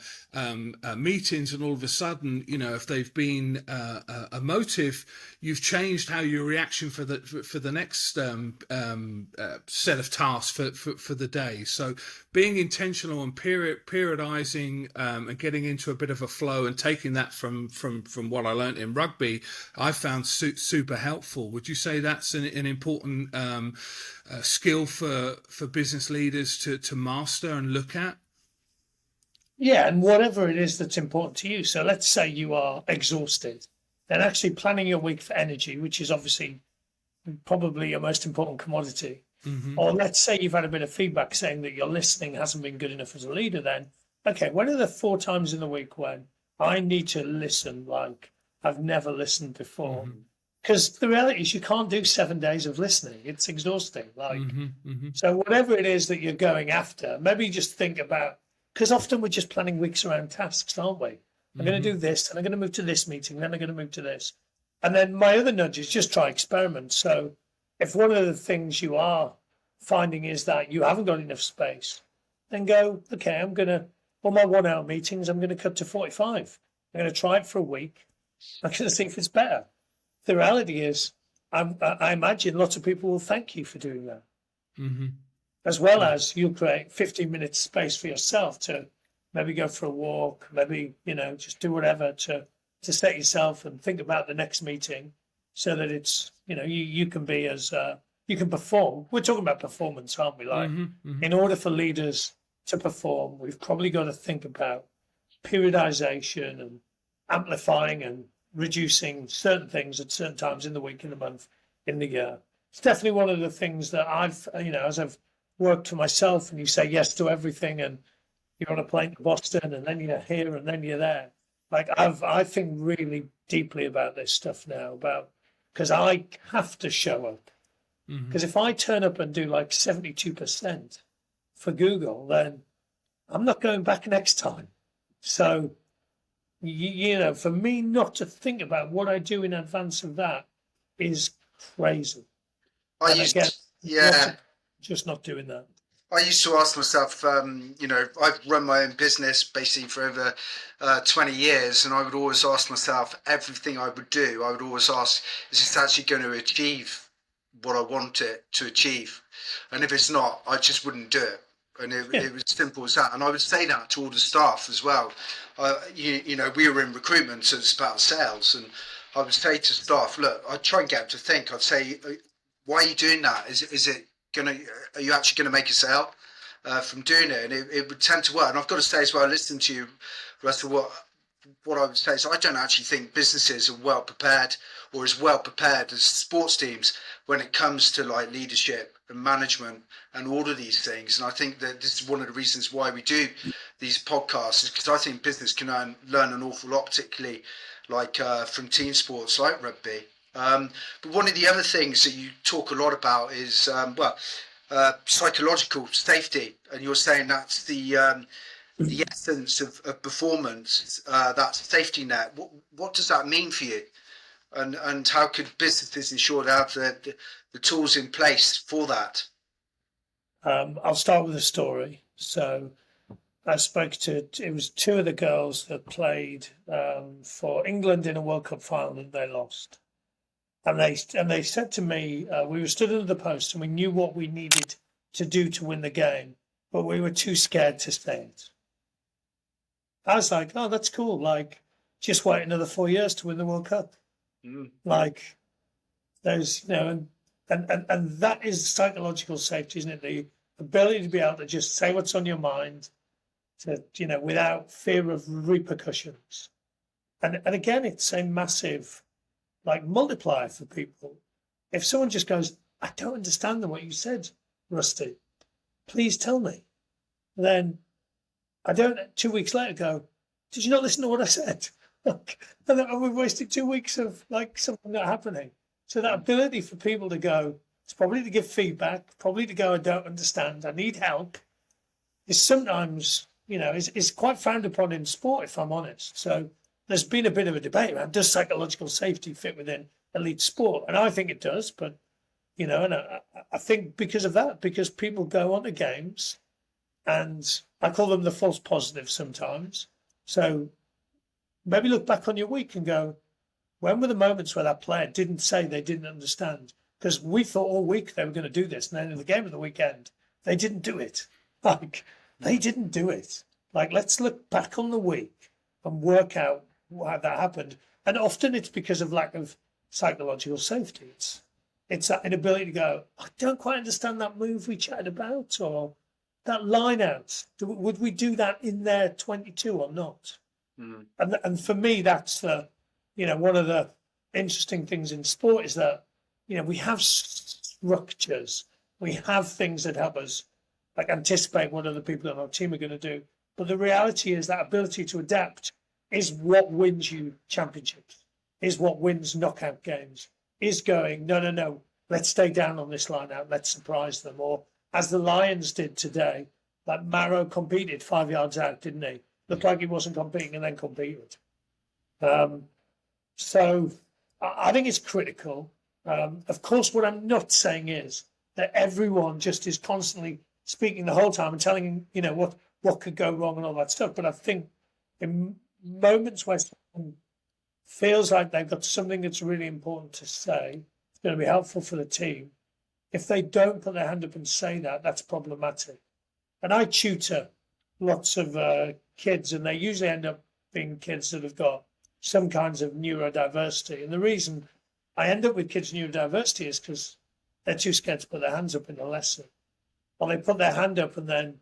meetings, and all of a sudden, if they've been emotive, you've changed how your reaction for the next set of tasks for the day. So being intentional and periodizing and getting into a bit of a flow and taking that from what I learned in rugby, I found super helpful. Would you say that's an important skill for business leaders to master and look at?
Yeah, and whatever it is that's important to you. So let's say you are exhausted, then actually planning your week for energy, which is obviously probably your most important commodity.
Mm-hmm.
Or let's say you've had a bit of feedback saying that your listening hasn't been good enough as a leader, then, okay, when are the 4 times in the week when I need to listen like I've never listened before? Because the reality is you can't do 7 days of listening. It's exhausting. So whatever it is that you're going after, maybe just think about, because often we're just planning weeks around tasks, aren't we? I'm going to do this, and I'm going to move to this meeting, then I'm going to move to this. And then my other nudge is just try experiment. So if one of the things you are finding is that you haven't got enough space, then go, okay, I'm going to, on my 1 hour meetings, I'm going to cut to 45. I'm going to try it for a week. I'm going to see if it's better. The reality is, I imagine lots of people will thank you for doing that. As well as you'll create 15 minutes space for yourself to maybe go for a walk, maybe, just do whatever to set yourself and think about the next meeting so that it's, you can be as, you can perform. We're talking about performance, aren't we? Like, in order for leaders to perform, we've probably got to think about periodization and amplifying and reducing certain things at certain times in the week, in the month, in the year. It's definitely one of the things that I've, as I've worked for myself, and you say yes to everything, and you're on a plane to Boston, and then you're here, and then you're there. Like I think really deeply about this stuff now, because I have to show up. Because if I turn up and do like 72% for Google, then I'm not going back next time. So, for me not to think about what I do in advance of that is crazy. Just not doing that.
I used to ask myself, I've run my own business basically for over 20 years, and I would always ask myself, everything I would do, I would always ask, is this actually going to achieve what I want it to achieve? And if it's not, I just wouldn't do it. And it was simple as that. And I would say that to all the staff as well. We were in recruitment, so it's about sales. And I would say to staff, look, I'd try and get them to think. I'd say, why are you doing that? Are you actually going to make a sale from doing it? And it would tend to work. And I've got to say as well, listening to you, Russell, what I would say is I don't actually think businesses are well prepared or as well prepared as sports teams when it comes to like leadership and management and all of these things. And I think that this is one of the reasons why we do these podcasts, is because I think business can learn an awful lot, particularly like from team sports like rugby. But one of the other things that you talk a lot about is psychological safety, and you're saying that's the essence of performance, that safety net. What does that mean for you? And how could businesses ensure they have the tools in place for that?
I'll start with a story. So I spoke to, it was 2 of the girls that played for England in a World Cup final that they lost. And they said to me, we were stood under the post and we knew what we needed to do to win the game, but we were too scared to say it. I was like, oh, that's cool. Like, just wait another 4 years to win the World Cup. Like, there's, and that is psychological safety, isn't it? The ability to be able to just say what's on your mind, to, without fear of repercussions. And again, it's a massive, like, multiplier for people. If someone just goes, I don't understand what you said, Rusty, please tell me. Then I don't 2 weeks later go, did you not listen to what I said? And then we've wasted 2 weeks of like something not happening. So that ability for people to go, it's probably to give feedback, probably to go, I don't understand, I need help, is sometimes is quite frowned upon in sport, if I'm honest. So there's been a bit of a debate around, does psychological safety fit within elite sport? And I think it does, but and I think because of that, because people go on to games, and I call them the false positives sometimes. So maybe look back on your week and go, when were the moments where that player didn't say they didn't understand? Because we thought all week they were going to do this, and then in the game of the weekend, they didn't do it. Like, they didn't do it. Like, let's look back on the week and work out why that happened. And often it's because of lack of psychological safety. It's that inability to go, I don't quite understand that move we chatted about, or that line out. Would we do that in their 22 or not?
Mm.
And for me, that's one of the interesting things in sport is that, we have structures, we have things that help us like anticipate what other people on our team are going to do. But the reality is that ability to adapt is what wins you championships, is what wins knockout games, is going, no, let's stay down on this line out, let's surprise them. Or as the Lions did today, like Marrow competed 5 yards out, didn't he? Looked like he wasn't competing and then competed. So I think it's critical. Of course, what I'm not saying is that everyone just is constantly speaking the whole time and telling what could go wrong and all that stuff. But I think in moments where someone feels like they've got something that's really important to say, it's going to be helpful for the team. If they don't put their hand up and say that, that's problematic. And I tutor lots of kids, and they usually end up being kids that have got some kinds of neurodiversity. And the reason I end up with kids' neurodiversity is because they're too scared to put their hands up in a lesson. Or they put their hand up, and then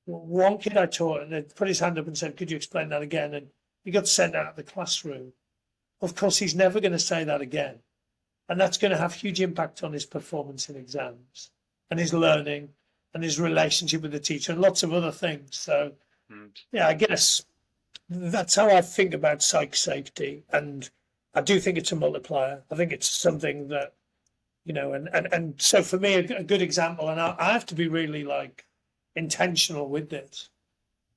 one kid I taught, and they put his hand up and said, could you explain that again? And he got sent out of the classroom. Of course, he's never going to say that again. And that's going to have huge impact on his performance in exams and his learning and his relationship with the teacher and lots of other things. So, I guess that's how I think about psych safety. And I do think it's a multiplier. I think it's something that, and so for me, a good example, and I have to be really intentional with this,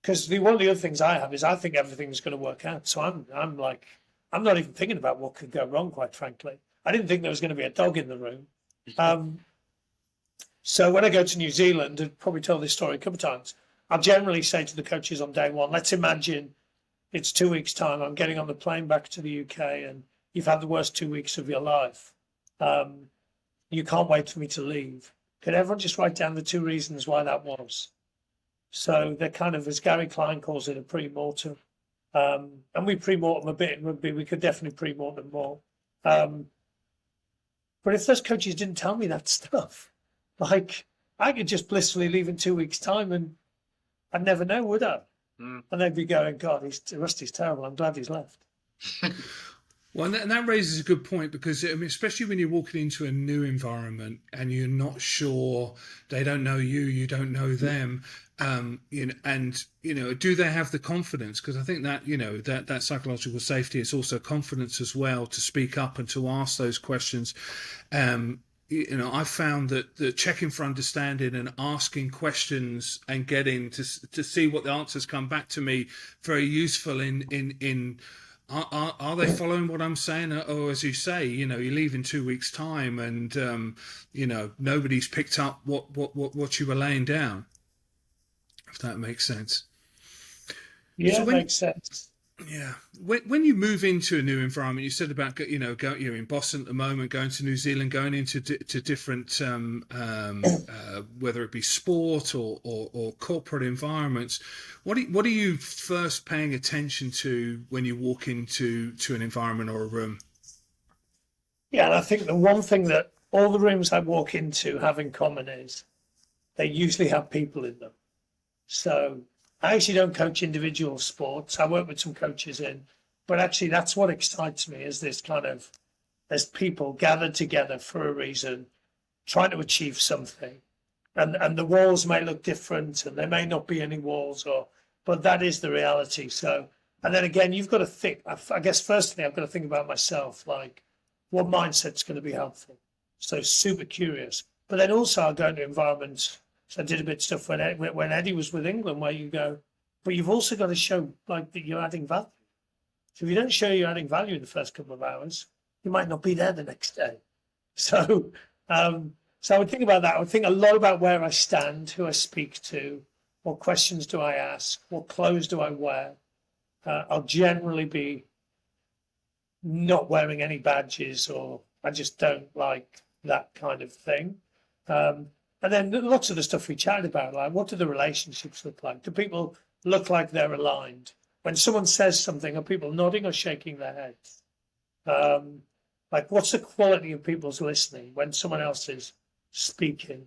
because one of the other things I have is I think everything's going to work out. So I'm not even thinking about what could go wrong, quite frankly. I didn't think there was going to be a dog in the room. So when I go to New Zealand, I've probably told this story a couple of times, I'll generally say to the coaches on day one, let's imagine it's 2 weeks' time. I'm getting on the plane back to the UK and you've had the worst 2 weeks of your life. You can't wait for me to leave. Could everyone just write down the 2 reasons why that was? So they're kind of, as Gary Klein calls it, a pre-mortem. And we pre-mortem a bit in rugby. We could definitely pre-mortem more. But if those coaches didn't tell me that stuff, I could just blissfully leave in 2 weeks' time and I'd never know, would I? And they'd be going, God, Rusty's terrible. I'm glad he's left.
Well, and that raises a good point, because especially when you're walking into a new environment and you're not sure, they don't know you, you don't know them, do they have the confidence? Because I think that that psychological safety is also confidence as well, to speak up and to ask those questions. I found that the checking for understanding and asking questions and getting to see what the answers come back to me very useful in. Are they following what I'm saying? Or as you say, you leave in 2 weeks' time and, nobody's picked up what you were laying down, if that makes sense.
Yeah, so makes sense.
Yeah. When you move into a new environment, you said about, you're in Boston at the moment, going to New Zealand, going into to different, whether it be sport or corporate environments. What are you first paying attention to when you walk into an environment or a room?
Yeah, and I think the one thing that all the rooms I walk into have in common is they usually have people in them. So I actually don't coach individual sports. I work with some coaches but actually that's what excites me, is this kind of, there's people gathered together for a reason, trying to achieve something. And the walls may look different and there may not be any walls, but that is the reality. So, and then again, you've got to think, I guess firstly, I've got to think about myself, like what mindset's going to be helpful. So super curious. But then also I'll go into environments So I did a bit of stuff when Eddie was with England, where you go, but you've also got to show like that you're adding value. So if you don't show you're adding value in the first couple of hours, you might not be there the next day. So, so I would think about that. I would think a lot about where I stand, who I speak to, what questions do I ask, what clothes do I wear. I'll generally be not wearing any badges, or I just don't like that kind of thing. And then lots of the stuff we chatted about, like what do the relationships look like? Do people look like they're aligned? When someone says something, are people nodding or shaking their heads? Like what's the quality of people's listening when someone else is speaking?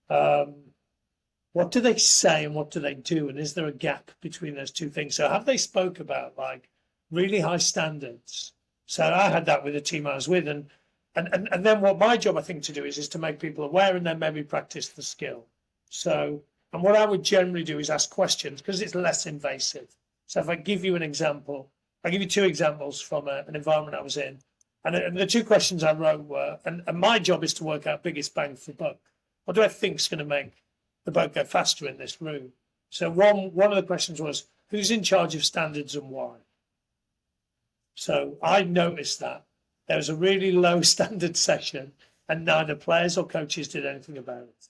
What do they say and what do they do? And is there a gap between those two things? So have they spoke about like really high standards? So I had that with the team I was with, and then what my job I think to do is to make people aware and then maybe practice the skill. So, and what I would generally do is ask questions because it's less invasive. So if I give you an example, I'll give you two examples from an environment I was in. And the two questions I wrote were, and my job is to work out biggest bang for buck. What do I think is going to make the boat go faster in this room? So one of the questions was, who's in charge of standards and why? So I noticed that there was a really low standard session and neither players or coaches did anything about it.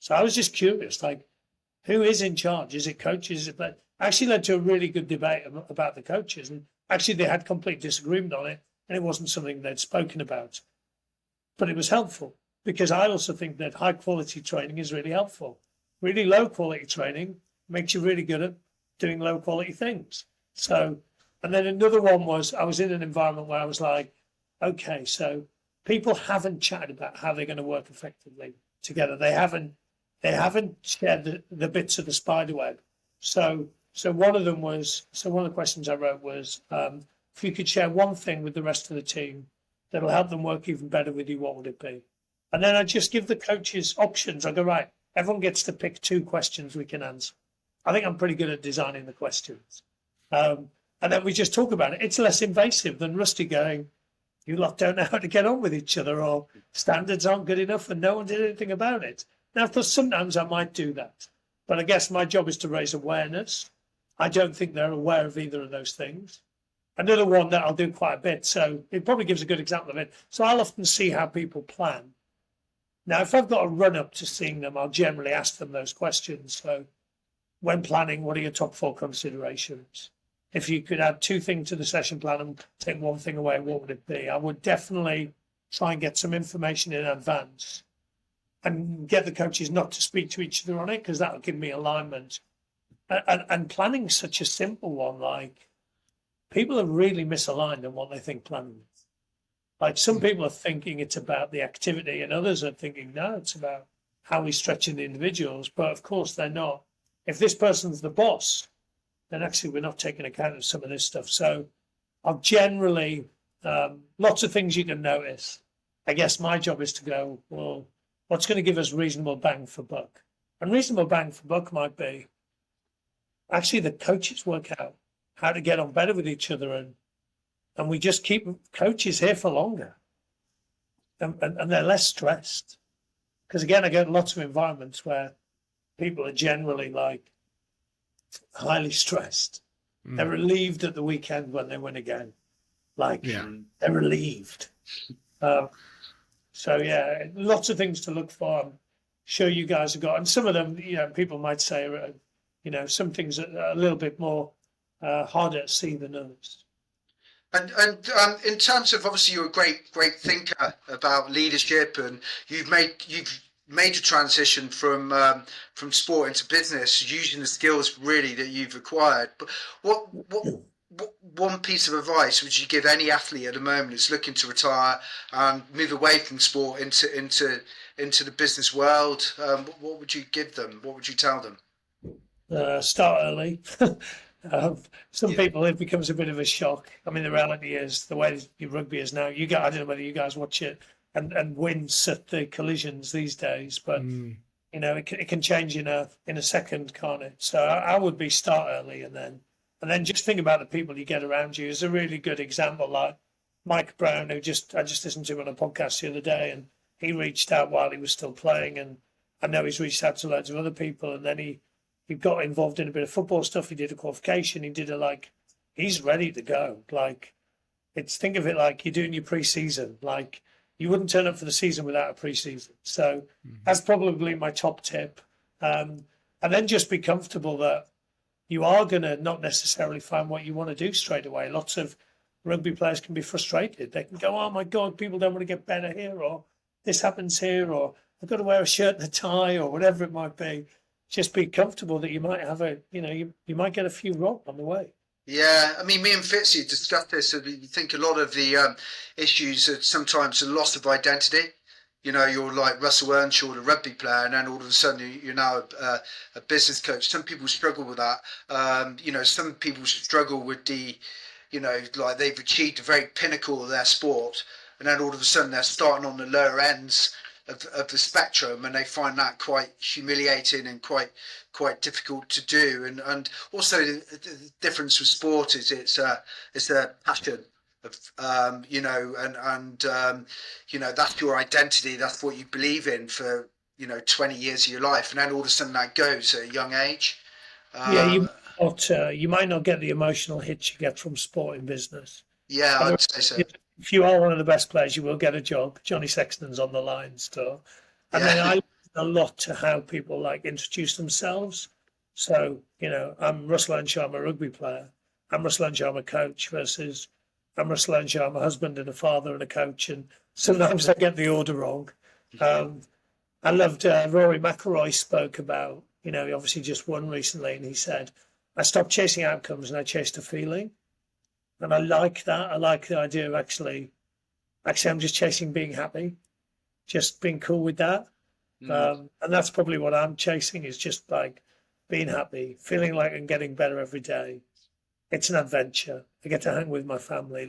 So I was just curious, like, who is in charge? Is it coaches? But actually led to a really good debate about the coaches. And actually they had complete disagreement on it. And it wasn't something they'd spoken about. But it was helpful because I also think that high quality training is really helpful. Really low quality training makes you really good at doing low quality things. So, and then another one was I was in an environment where I was like, okay, so people haven't chatted about how they're going to work effectively together. They haven't shared the bits of the spider web. So one of them was, so one of the questions I wrote was, if you could share one thing with the rest of the team that'll help them work even better with you, what would it be? And then I just give the coaches options. I go, right, everyone gets to pick two questions we can answer. I think I'm pretty good at designing the questions. And then we just talk about it. It's less invasive than Rusty going, you lot don't know how to get on with each other, or standards aren't good enough and no one did anything about it. Now, of course, sometimes I might do that. But I guess my job is to raise awareness. I don't think they're aware of either of those things. Another one that I'll do quite a bit, so it probably gives a good example of it. So I'll often see how people plan. Now, if I've got a run up to seeing them, I'll generally ask them those questions. So when planning, what are your top 4 considerations? If you could add 2 things to the session plan and take 1 thing away, what would it be? I would definitely try and get some information in advance and get the coaches not to speak to each other on it, because that'll give me alignment. And planning's such a simple one, like, people are really misaligned on what they think planning is. Like some people are thinking it's about the activity and others are thinking, no, it's about how we stretching the individuals. But of course they're not. If this person's the boss, then actually we're not taking account of some of this stuff. So I've generally, lots of things you can notice. I guess my job is to go, well, what's going to give us reasonable bang for buck? And reasonable bang for buck might be actually the coaches work out how to get on better with each other, and we just keep coaches here for longer, and they're less stressed. Because again, I go to lots of environments where people are generally like highly stressed. They're relieved at the weekend when they win again. Like they're relieved. So yeah, lots of things to look for. I'm sure you guys have got, and some of them, people might say, some things are a little bit more harder to see than others.
And in terms of, obviously you're a great thinker about leadership, and you've made a transition from sport into business using the skills really that you've acquired. But what one piece of advice would you give any athlete at the moment who's looking to retire and move away from sport into the business world? What would you give them? What would you tell them?
Start early. Some people, it becomes a bit of a shock. I mean, the reality is the way rugby is now. I don't know whether you guys watch it and wins at the collisions these days, but it can change in a second, can't it? So I would be start early, and then just think about the people you get around you. Is a really good example, like Mike Brown, I just listened to him on a podcast the other day, and he reached out while he was still playing, and I know he's reached out to loads of other people, and then he got involved in a bit of football stuff. He did a qualification. He did he's ready to go. Like, think of it like you're doing your pre-season. Like, you wouldn't turn up for the season without a pre-season. So that's probably my top tip. And then just be comfortable that you are going to not necessarily find what you want to do straight away. Lots of rugby players can be frustrated. They can go, oh my God, people don't want to get better here, or this happens here, or I've got to wear a shirt and a tie, or whatever it might be. Just be comfortable that you might have you might get a few wrong on the way.
Yeah, I mean, me and Fitzy discussed this. And you think a lot of the issues are sometimes a loss of identity. You know, you're like Russell Earnshaw, the rugby player, and then all of a sudden you're now a business coach. Some people struggle with that. You know, some people struggle with like they've achieved the very pinnacle of their sport, and then all of a sudden they're starting on the lower ends of the spectrum, and they find that quite humiliating and quite difficult to do. And also the difference with sport is it's a passion of you know, and you know, that's your identity, that's what you believe in for 20 years of your life, and then all of a sudden that goes at a young age.
You might not get the emotional hits you get from sport in business.
Yeah, I'd say so.
If you are one of the best players, you will get a job. Johnny Sexton's on the line still. And then I listen a lot to how people introduce themselves. So, I'm Russell Earnshaw, I'm a rugby player. I'm Russell Earnshaw, I'm a coach, versus I'm Russell Earnshaw, I'm a husband and a father and a coach. And sometimes I get the order wrong. I loved Rory McIlroy spoke about, he obviously just won recently, and he said, I stopped chasing outcomes and I chased a feeling. And I like that. I like the idea of actually I'm just chasing being happy, just being cool with that. And that's probably what I'm chasing, is just being happy, feeling like I'm getting better every day. It's an adventure. I get to hang with my family.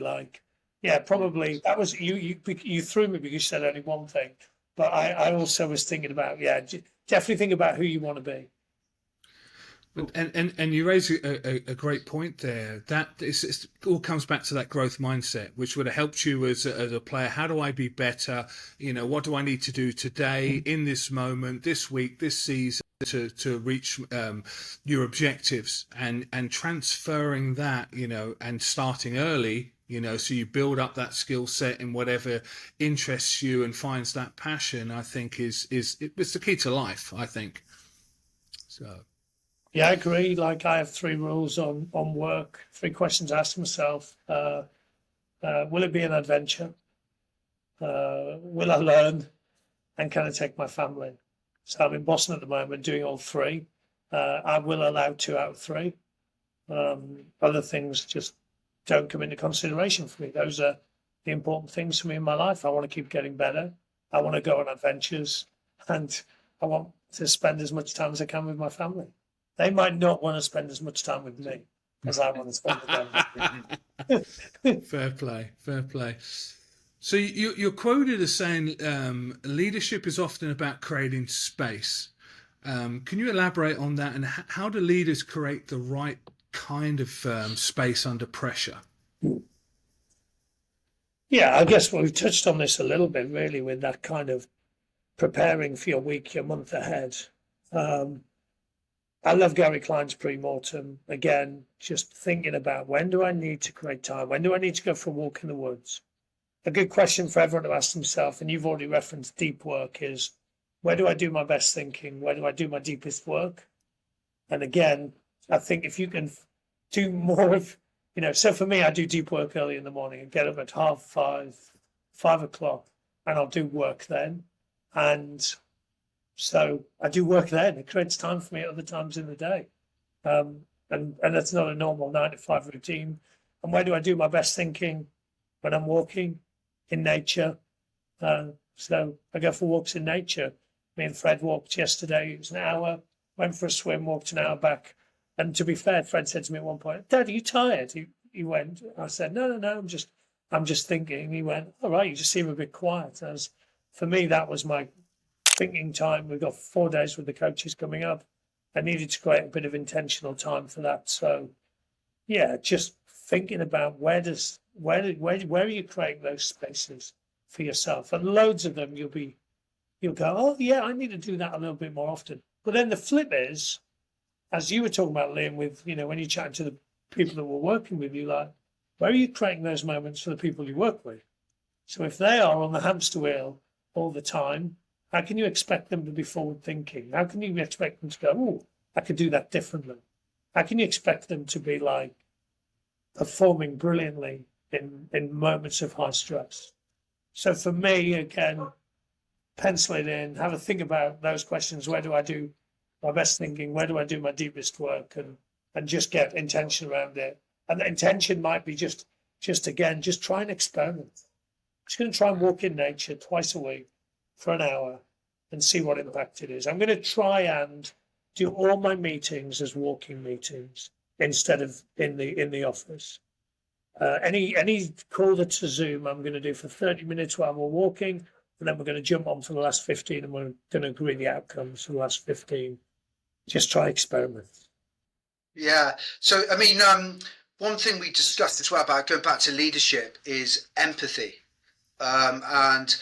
Probably that was you threw me because you said only one thing, but I also was thinking about, definitely think about who you want to be.
And you raise a great point there. That it all comes back to that growth mindset, which would have helped you as a player. How do I be better? What do I need to do today, in this moment, this week, this season, to reach your objectives, and transferring that, and starting early, so you build up that skill set in whatever interests you and finds that passion. I think it's the key to life, I think. So.
Yeah, I agree. I have 3 rules on work, 3 questions I ask myself. Will it be an adventure? Will I learn? And can I take my family? So I'm in Boston at the moment doing all 3. I will allow 2 out of 3. Other things just don't come into consideration for me. Those are the important things for me in my life. I want to keep getting better. I want to go on adventures, and I want to spend as much time as I can with my family. They might not want to spend as much time with me as I want to spend with them.
Fair play. So you're quoted as saying leadership is often about creating space. Can you elaborate on that, and how do leaders create the right kind of space under pressure?
Yeah, I guess we've touched on this a little bit, really, with that kind of preparing for your week, your month ahead. I love Gary Klein's pre-mortem. Again, just thinking about, when do I need to create time? When do I need to go for a walk in the woods? A good question for everyone to ask themselves, and you've already referenced deep work, is where do I do my best thinking? Where do I do my deepest work? And again, I think if you can do more of, so for me, I do deep work early in the morning. I get up at 5:30, 5 o'clock, and I'll do work then. And so I do work then. It creates time for me at other times in the day. And that's not a normal 9 to 5 routine. And where do I do my best thinking? When I'm walking in nature. So I go for walks in nature. Me and Fred walked yesterday. It was an hour. Went for a swim, walked an hour back. And to be fair, Fred said to me at one point, Dad, are you tired? He went. I said, no, I'm just thinking. He went, all right, you just seem a bit quiet. For me, that was my thinking time. We've got 4 days with the coaches coming up. I needed to create a bit of intentional time for that. So yeah, just thinking about where are you creating those spaces for yourself? And loads of them you'll be you'll go, oh yeah, I need to do that a little bit more often. But then the flip is, as you were talking about, Liam, with, when you're chatting to the people that were working with you, like, where are you creating those moments for the people you work with? So if they are on the hamster wheel all the time, how can you expect them to be forward thinking? How can you expect them to go, oh, I could do that differently? How can you expect them to be like performing brilliantly in moments of high stress? So for me, again, pencil it in, have a think about those questions. Where do I do my best thinking? Where do I do my deepest work? And just get intention around it. And the intention might be just try and experiment. Just going to try and walk in nature twice a week for an hour and see what impact it is. I'm going to try and do all my meetings as walking meetings instead of in the office. Any call that's a Zoom, I'm going to do for 30 minutes while we're walking, and then we're going to jump on for the last 15, and we're going to agree the outcomes for the last 15. Just try experiments.
Yeah. So, I mean, one thing we discussed as well about going back to leadership is empathy. And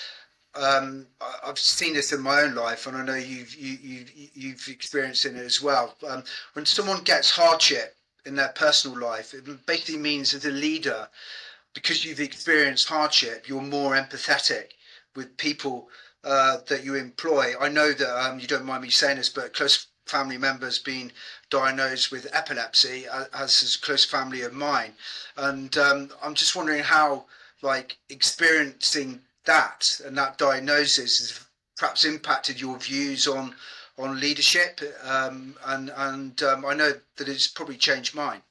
I've seen this in my own life, and I know you've experienced it as well. When someone gets hardship in their personal life, it basically means as a leader, because you've experienced hardship, you're more empathetic with people that you employ. I know that you don't mind me saying this, but close family members been diagnosed with epilepsy, as a close family of mine, and I'm just wondering how, like, experiencing that and that diagnosis has perhaps impacted your views on leadership, and I know that it's probably changed mine.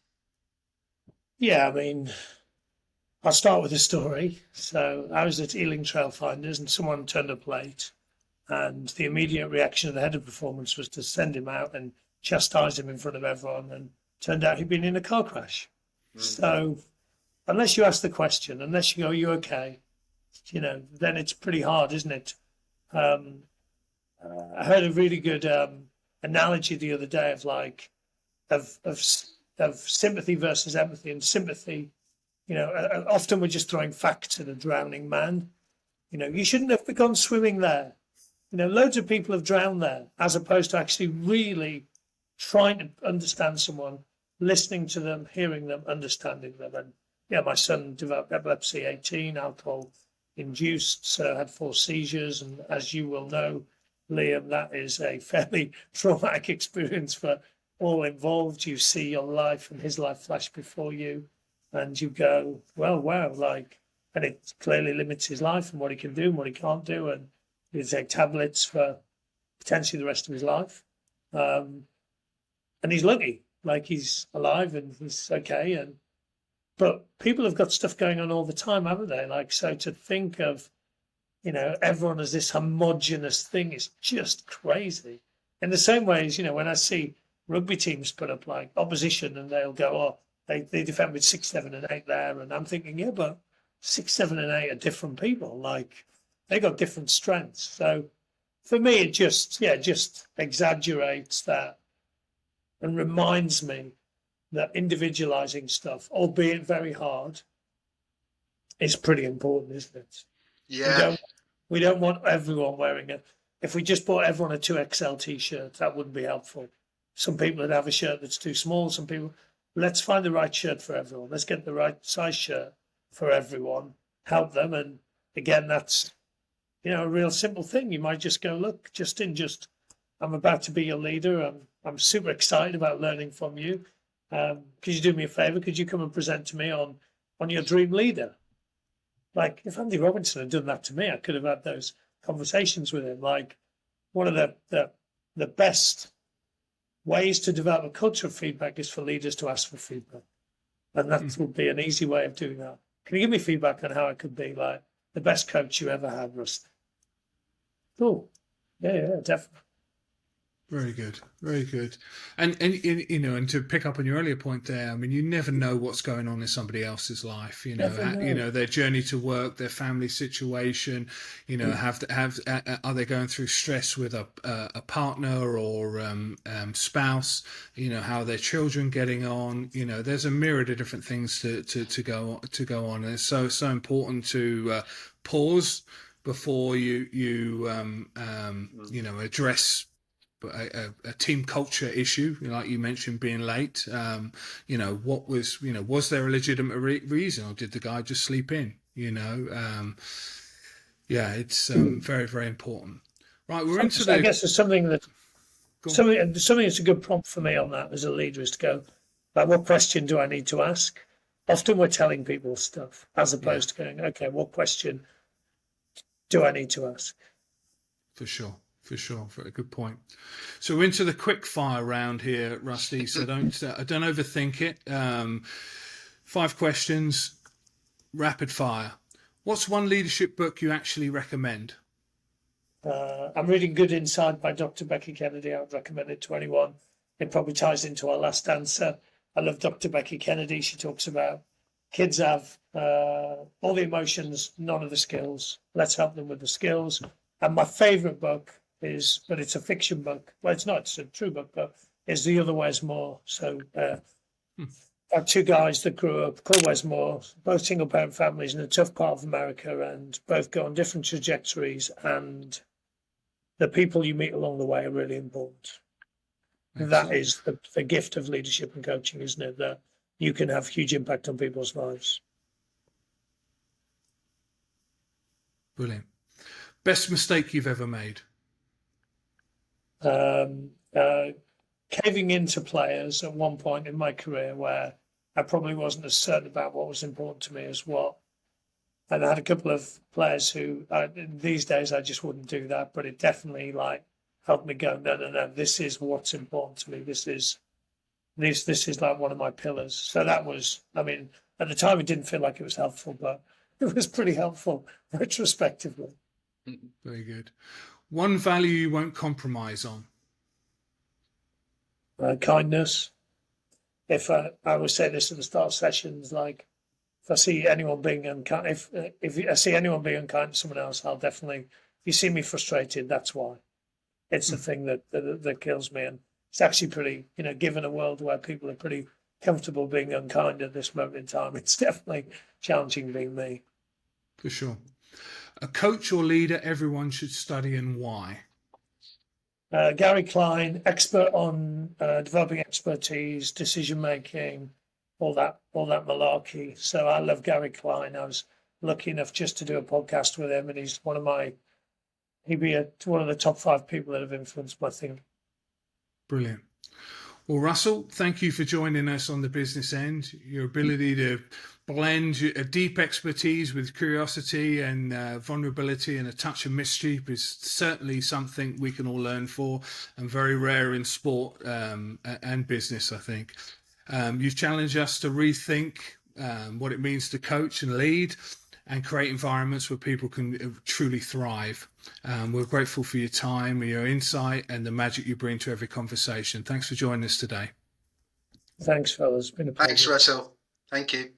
Yeah, I mean, I'll start with a story. So I was at Ealing Trailfinders, and someone turned up late, and the immediate reaction of the head of performance was to send him out and chastise him in front of everyone, and turned out he'd been in a car crash. So unless you ask the question, unless you go, are you okay? Then it's pretty hard, isn't it? I heard a really good analogy the other day of sympathy versus empathy. And sympathy, often we're just throwing facts at a drowning man. You shouldn't have gone swimming there. Loads of people have drowned there, as opposed to actually really trying to understand someone, listening to them, hearing them, understanding them. And yeah, my son developed epilepsy 18, alcohol induced, so had 4 seizures. And as you will know, Liam, that is a fairly traumatic experience for all involved. You see your life and his life flash before you, and you go, well, wow, and it clearly limits his life and what he can do and what he can't do. And he'll take tablets for potentially the rest of his life. And he's lucky, like he's alive and he's okay. But people have got stuff going on all the time, haven't they? So to think of, everyone as this homogenous thing is just crazy. In the same way as, when I see rugby teams put up like opposition, and they'll go, oh, they defend with 6, 7 and 8 there. And I'm thinking, yeah, but 6, 7 and 8 are different people. They got different strengths. So for me, it just exaggerates that and reminds me that individualizing stuff, albeit very hard, is pretty important, isn't it?
Yeah.
We don't want everyone wearing it. If we just bought everyone a 2XL t-shirt, that wouldn't be helpful. Some people would have a shirt that's too small. Some people, let's find the right shirt for everyone. Let's get the right size shirt for everyone, help them. And again, that's, a real simple thing. You might just go, look, Justin, I'm about to be your leader. I'm super excited about learning from you. Could you do me a favor? Could you come and present to me on your dream leader? Like, if Andy Robinson had done that to me, I could have had those conversations with him. Like, one of the best ways to develop a culture of feedback is for leaders to ask for feedback. And that would be an easy way of doing that. Can you give me feedback on how I could be like the best coach you ever had, Rusty? Cool. Yeah, definitely.
Very good, very good. And and to pick up on your earlier point there, I mean, you never know what's going on in somebody else's life. Their journey to work, their family situation. Are they going through stress with a partner or spouse? How are their children getting on? There's a myriad of different things to go on. And it's so important to pause, before you know, address a team culture issue, like you mentioned, being late. You know, was there a legitimate reason, or did the guy just sleep in? You know, yeah, it's very, very important. Right, we're into the.
I guess there's something
Go on.
something that's a good prompt for me on that as a leader is to go, like, what question do I need to ask? Often we're telling people stuff as opposed to going, okay, what question do I need to ask?
For sure. Very good point. So we're into the quick fire round here, Rusty. So don't overthink it. 5 questions, rapid fire. What's one leadership book you actually recommend?
I'm reading Good Inside by Dr. Becky Kennedy. I would recommend it to anyone. It probably ties into our last answer. I love Dr. Becky Kennedy. She talks about kids have all the emotions, none of the skills. Let's help them with the skills. And my favourite book is, but it's a fiction book. Well, it's not, it's a true book, but is The Other Wesmore. So are 2 guys that grew up called Wesmore, both single parent families in a tough part of America, and both go on different trajectories, and the people you meet along the way are really important. Excellent. That is the gift of leadership and coaching, isn't it? That you can have huge impact on people's lives.
Brilliant. Best mistake you've ever made?
Caving into players at one point in my career where I probably wasn't as certain about what was important to me as what. And I had a couple of players who, these days, I just wouldn't do that, but it definitely helped me go, no, this is what's important to me. This is like one of my pillars. So that was, I mean, at the time it didn't feel like it was helpful, but it was pretty helpful retrospectively.
Very good. One value you won't compromise on?
Kindness. If I always say this at the start of sessions, like, if I see anyone being unkind, if I see anyone being unkind to someone else, I'll definitely. If you see me frustrated, that's why. It's the thing that kills me, and it's actually pretty. You know, given a world where people are pretty comfortable being unkind at this moment in time, it's definitely challenging being me.
For sure. A coach or leader everyone should study, and why?
Gary Klein, expert on developing expertise, decision making, all that malarkey. So I love Gary Klein. I was lucky enough just to do a podcast with him, and he'd be one of the top 5 people that have influenced my thinking.
Brilliant. Well, Russell, thank you for joining us on The Business End. Your ability to blend a deep expertise with curiosity and vulnerability and a touch of mischief is certainly something we can all learn for, and very rare in sport and business, I think. You've challenged us to rethink what it means to coach and lead and create environments where people can truly thrive. We're grateful for your time, your insight, and the magic you bring to every conversation. Thanks for joining us today.
Thanks, fellas. It's been a pleasure.
Thanks, Russell. Thank you.